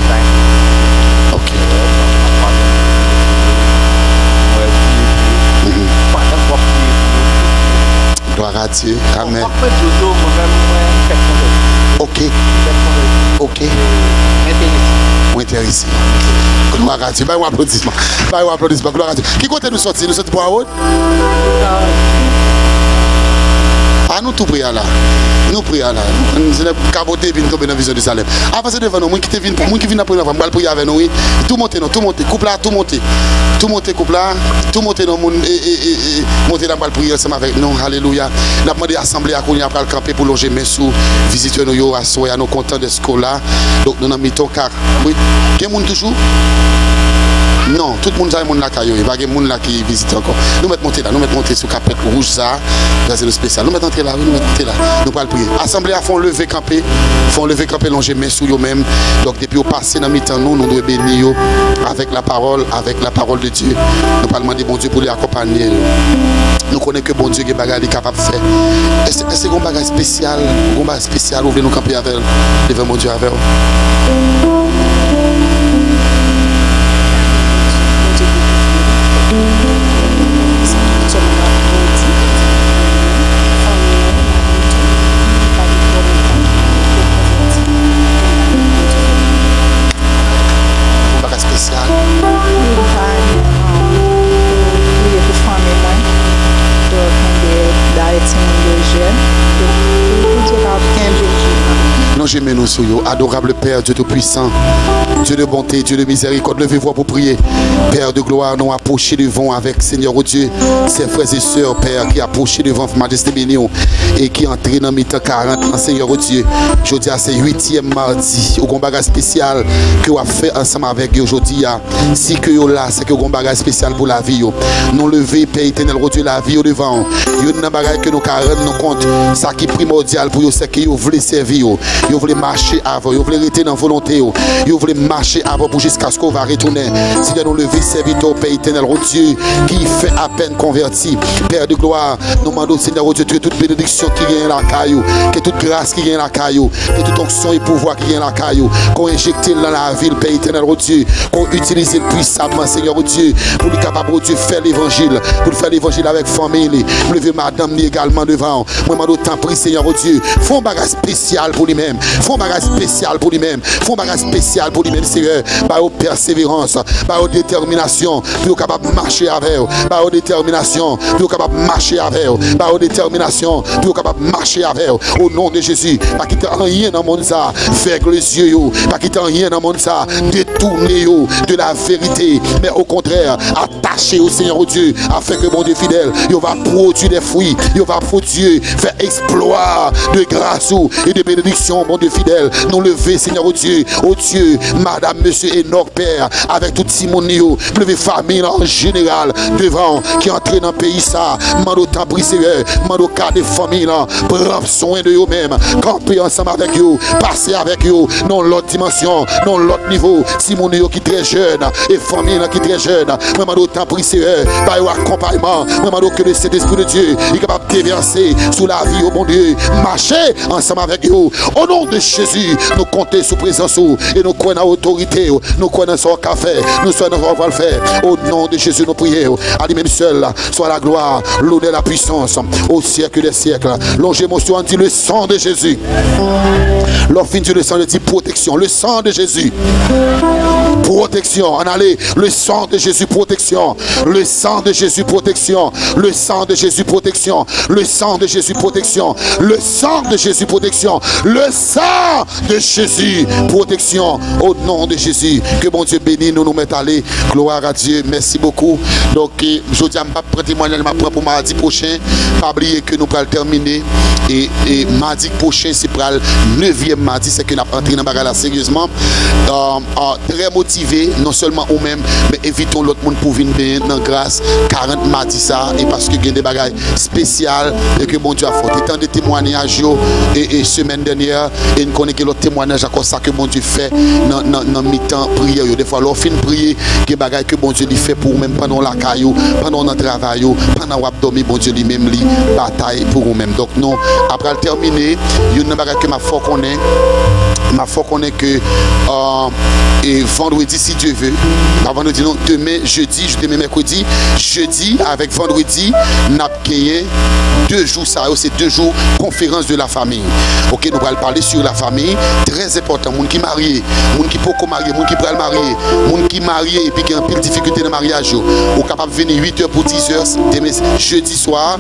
Gloire à Dieu. Amen. Ok. Intéressé. Gloire à Dieu. Un applaudissement. Gloire à Dieu. Qui compte nous sortir? Nous sortir pour la route? Ah, nous tout prions là. Nous prions là. Nous sommes cabotés et nous tombons dans la vision du Salem. Avancez devant nous. Moi qui viens après nous, on va prier avec nous. Tout monter, tout monter. Couple là, tout monter. Tout monter, couple là. Tout monter dans le monde et monter dans la prière ensemble avec nous. Alléluia. Nous avons demandé à l'assemblée à qu'on après le camper pour loger mes sous. Visiter nous à soya, nous contents de ce là. Donc nous avons mis ton car. Oui. Quel monde toujours? Non, tout le monde a un monde là qui il y a des gens là qui visitent encore. Nous mettons monter là, nous mettons monter sur capette rouge ça, c'est le spécial. Nous mettons entrer là, nous mettons entrer là. Nous allons prier. Assemblée à font lever camper, longer main sous eux-mêmes. Donc depuis au passé dans mi-temps nous devons bénir avec la parole de Dieu. Nous allons demander bon Dieu pour les accompagner. Nous connaissons que bon Dieu est capable de faire. Est-ce que c'est un bagage spécial, vous voulez nous camper avec devant mon Dieu avec. Allongez mes nous sur vous. Adorable Père, Dieu Tout-Puissant, Dieu de bonté, Dieu de miséricorde, levez-vous pour prier. Père de gloire, nous approchons devant avec Seigneur oh Dieu, ses frères et sœurs, Père, qui approchent devant Majesté bénie et qui entrent dans mi-temps 40 ans, Seigneur oh Dieu. Je dis à ce 8e mardi, au combat spécial que vous avez fait ensemble avec eux aujourd'hui. Si que vous là, c'est que vous avez un bagage spécial pour la vie. Nous levez, Père éternel, oh Dieu, la vie au devant. Vous avez un bagage que nous rendons compte. Ça qui est primordial pour vous, c'est que vous voulez servir. Vous voulez marcher avant. Vous voulez rester dans la volonté. Vous voulez marcher avant pour jusqu'à ce qu'on va retourner. Si nous levez, serviteur, Père éternel, oh Dieu, qui fait à peine converti. Père de gloire, nous demandons, Seigneur, oh Dieu, que toute bénédiction qui vient la caillou, que toute grâce qui vient la caillou, que toute onction et pouvoir qui vient la caillou, qu'on injecte dans la ville, Père éternel, oh Dieu, qu'on utilise puissamment, Seigneur, oh Dieu, pour lui capable, oh Dieu, faire l'évangile, pour faire l'évangile avec famille, pour lever madame également devant. Moi, je m'en prie, Seigneur, oh Dieu, font un bagage spécial pour lui-même, font un bagage spécial pour lui-même, font un bagage spécial pour lui-même, Seigneur, par aux persévérance, par aux détermination, pour capable de marcher avec eux, par aux détermination, pour capable de marcher avec eux, par aux détermination, pour capable de marcher avec eux, au nom de Jésus, pas quitter rien dans le monde ça, faire les yeux, pas quitter rien dans le monde ça, détourner de la vérité, mais au contraire, attacher au Seigneur Dieu, afin que mon Dieu fidèle, il va produire des fruits, il va produire, faire exploit de grâce et de bénédiction, mon Dieu fidèle, nous lever, Seigneur Dieu, oh Dieu, Madame, Monsieur Enoch, Père, avec toute Simonio, lever famille en général, devant, qui entre dans le pays ça, mando temps Seigneur, mando cas de famille là, prendre soin de eux-mêmes, camper ensemble avec eux, passer avec eux, dans l'autre dimension, dans l'autre niveau, Simonio qui est très jeune, et famille qui est très jeune, moi mando temps Seigneur, par accompagnement, moi mando que le Saint-Esprit de Dieu est capable de déverser sous la vie au bon Dieu, marcher ensemble avec eux, au nom de Jésus, nous comptons sous présence et nous croyons en autorité, nous croyons sur le café, nous sommes dans le faire, au nom de Jésus nous prions, à lui-même seul, soit la gloire, l'honneur, la puissance, au siècle des siècles. Longez-moi dit le sang de Jésus. L'offre dit le sang de Dieu, protection, le sang de Jésus. Protection, en allez, le sang de Jésus, protection, le sang de Jésus, protection, le sang de Jésus, protection, le sang de Jésus, protection, le sang de Jésus, protection, le sang de Jésus, protection, au nom de Jésus. Que bon Dieu bénisse, nous mettons à aller. Gloire à Dieu, merci beaucoup. Donc, je dis à ma témoignage pour mardi prochain. Pas oublier que nous allons terminer. Et mardi prochain, c'est pour le 9e mardi, c'est que nous allons entrer dans la bagarre sérieusement. Très motivé, non seulement nous-mêmes, mais évitons l'autre monde pour venir bien dans grâce. 40 mardi ça, et parce que il y a des bagages spéciales et que bon Dieu a fait. Tant de témoignages et semaine dernière, et nous connaissons que l'autre témoignage à ça que bon Dieu fait dans mi-temps prière. Des fois, l'on fin prier, que bagages que bon Dieu lui fait pour nous-mêmes pendant la caillou, pendant notre travail, pendant l'abdomen, bon Dieu lui-même lui bataille pour nous-mêmes. Donc non, après terminer, il y a une bagaille que ma foi connaît. Ma foi connaît que et vendredi, si Dieu veut, vendredi, non, demain, jeudi, demain, mercredi, jeudi avec vendredi, nous avons gagné 2 jours, ça, c'est 2 jours conférence de la famille. Ok, nous allons parler sur la famille, très important. Moun qui marié, moun qui peut marier, moun qui peut marier, moun qui marié et puis qui a un peu de difficulté dans le mariage, ou capable de venir 8h pour 10h, demain, jeudi soir,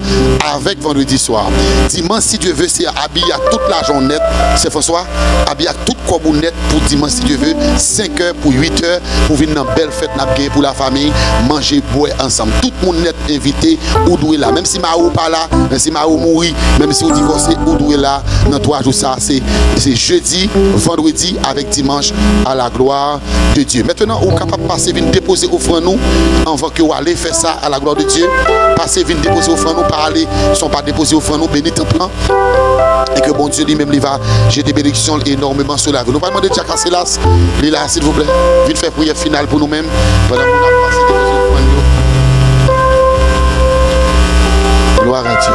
avec vendredi soir. Dimanche, si Dieu veut, c'est habiller à toute la journée, c'est François, habiller à toute quoi net pour dimanche, si Dieu veut, 5h pour 8h, pour venir dans une belle fête pour la famille, manger, boire ensemble. Tout le monde est invité, ou doué là. Même si Maou pas là, même si Maou mourit, même si vous divorcez, ou doué là, dans 3 jours, ça, c'est jeudi, vendredi, avec dimanche, à la gloire de Dieu. Maintenant, vous êtes capable de passer, venir déposer offrande nous, avant que vous allez faire ça à la gloire de Dieu. Passez, venir déposer offrande nous, pas aller, sont pas déposer offrande nous, bénis ton plan. Et que bon Dieu lui-même lui va jeter bénédiction énormément sur la vie. Nous allons demander Jacques Silas, là, s'il vous plaît, vite faire prière finale pour nous-mêmes. Pendant qu'on a passé des offrandes. Gloire à Dieu.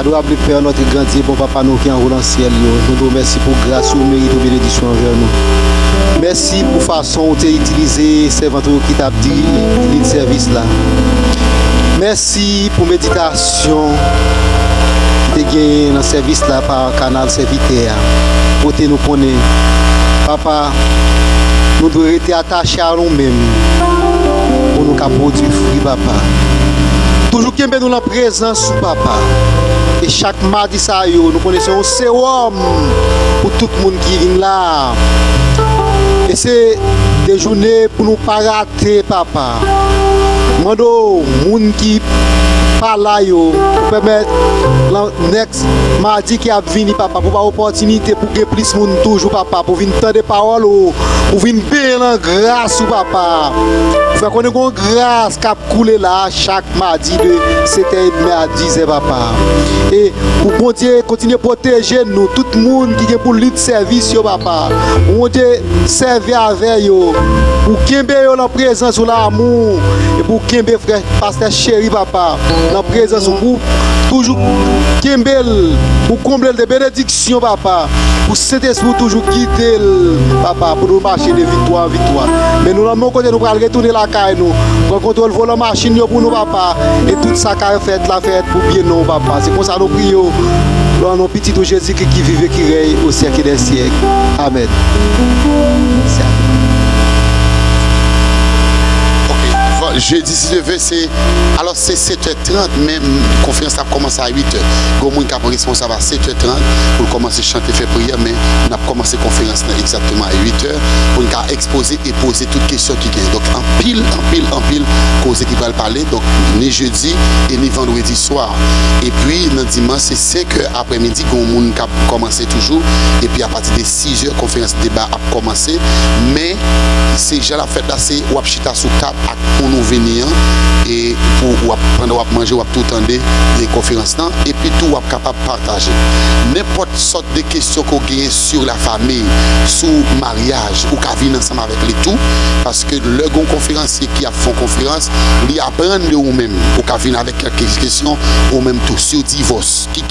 Adorable Père, notre grand Dieu, bon papa, nous qui en roulant ciel, nous te remercions pour grâce ou mérite ou bénédiction envers nous. Merci pour la façon dont tu as utilisé ces ventes qui t'a dit le service là. Merci pour la méditation qui t'a gagné dans le service là par canal serviteur. Pour nous connaître. Papa, nous devons être attachés à nous-mêmes pour nous produire fruit, papa. Toujours qu'il y ait nous la présence, papa. Et chaque mardi, nous connaissons un sérum pour tout le monde qui vient là. Et c'est des journées pour nous ne pas rater, papa. Mando, moun qui pas là, pour permettre le next mardi qui a venu, papa, pour avoir opportunité pour que plus de monde toujours, papa, pour venir entendre des paroles, pour venir payer la grâce, papa. Pour faire qu'on ait une grâce qui a coulé là chaque mardi de 7h30 à 10h, papa. Et pour bon Dieu continuer à protéger nous, tout le monde qui est pour lui de service, papa. Pour Dieu servir avec eux, pour qu'il y ait la présence ou l'amour, et pour qu'il y ait frère, pasteur chéri, papa. La présence pour toujours Kimbel pour combler des bénédictions, papa, pour cet esprit toujours guider, papa, pour nous marcher de victoire en victoire. Mais nous n'avons côté nous allons retourner la caille nous, pour contrôler la machine pour nous, papa, et tout ça qu'a fait la fête pour bien nous, papa. C'est comme ça nous prions dans nos petits de Jésus qui vit qui règne au siècle des siècles. Amen. Jeudi, si je veux, c'est. Alors, c'est 7h30, même conférence a commencé à 8h. Gomoun qui a responsable à 7h30 pour commencer à chanter, faire prière, mais on a commencé la conférence exactement à 8h pour nous exposer et poser toutes les questions qui viennent. Donc, en pile, cause qui va parler, donc, ni jeudi et ni vendredi soir. Et puis, dans dimanche, c'est 5h après-midi, Gomoun qui a commencé toujours. Et puis, à partir de 6h, conférence débat a commencé. Mais, c'est déjà la fête là, c'est Wapchita sous table pour nous venir et pour prendre manger ou tout entendre les conférences là et puis tout capable de partager n'importe sorte de questions qu'on gagne sur la famille, sur mariage ou qu'à venir ensemble avec les tout parce que le grand conférencier qui a fait conférence lui apprend de vous-même ou qu'à venir avec quelques questions ou même tout sur divorce qui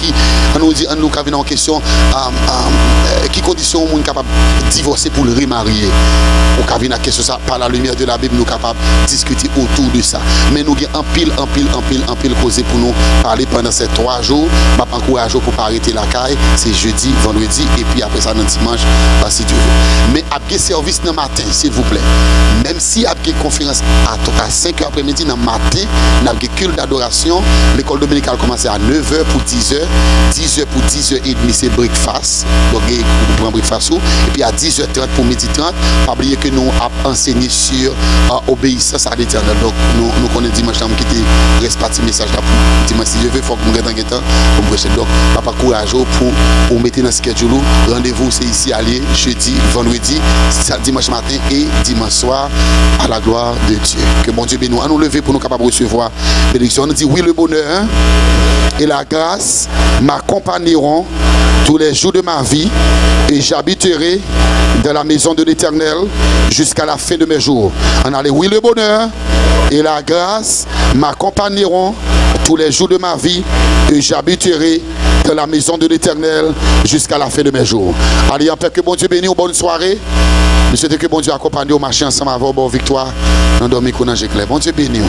on nous dit qu'à venir en question qui condition on est capable de divorcer pour le remarier ou qu'à venir question ça par la lumière de la Bible nous capable de discuter autour de ça. Mais nous avons en pile causé pour nous parler pendant ces 3 jours. Je encourage pour ne pas arrêter la caille. C'est jeudi, vendredi et puis après ça, dans dimanche, si Dieu veut. Mais après service dans le matin, s'il vous plaît. Même si après conférence à 5h après-midi, dans le matin, nous avons culte d'adoration. L'école dominicale commence à 9h pour 10h. 10h pour 10h30, c'est breakfast. Donc, vous prenez breakfast. Et puis à 10h30 pour midi 30, pas oublier que nous avons enseigné sur obéissance à l'Éternel. Donc, nous connaissons dimanche qui reste parti message là pour dimanche. Si je veux, il faut que nous restions en temps pour prêcher. Donc, papa, courage pour mettre dans ce schedule. Rendez-vous, c'est ici, aller jeudi, vendredi, dimanche matin et dimanche soir à la gloire de Dieu. Que bon Dieu bénisse nous. À nous lever pour nous capables de recevoir bénédiction. On dit oui, le bonheur et la grâce m'accompagneront tous les jours de ma vie et j'habiterai dans la maison de l'Éternel jusqu'à la fin de mes jours. On a les oui, le bonheur et la grâce m'accompagneront tous les jours de ma vie et j'habiterai dans la maison de l'Éternel jusqu'à la fin de mes jours. Allez, en paix, que bon Dieu bénisse, bonne soirée. Je souhaite que bon Dieu accompagne au marché ensemble avant bonne victoire. Dans dormir qu'on a clair. Bon Dieu bénisse.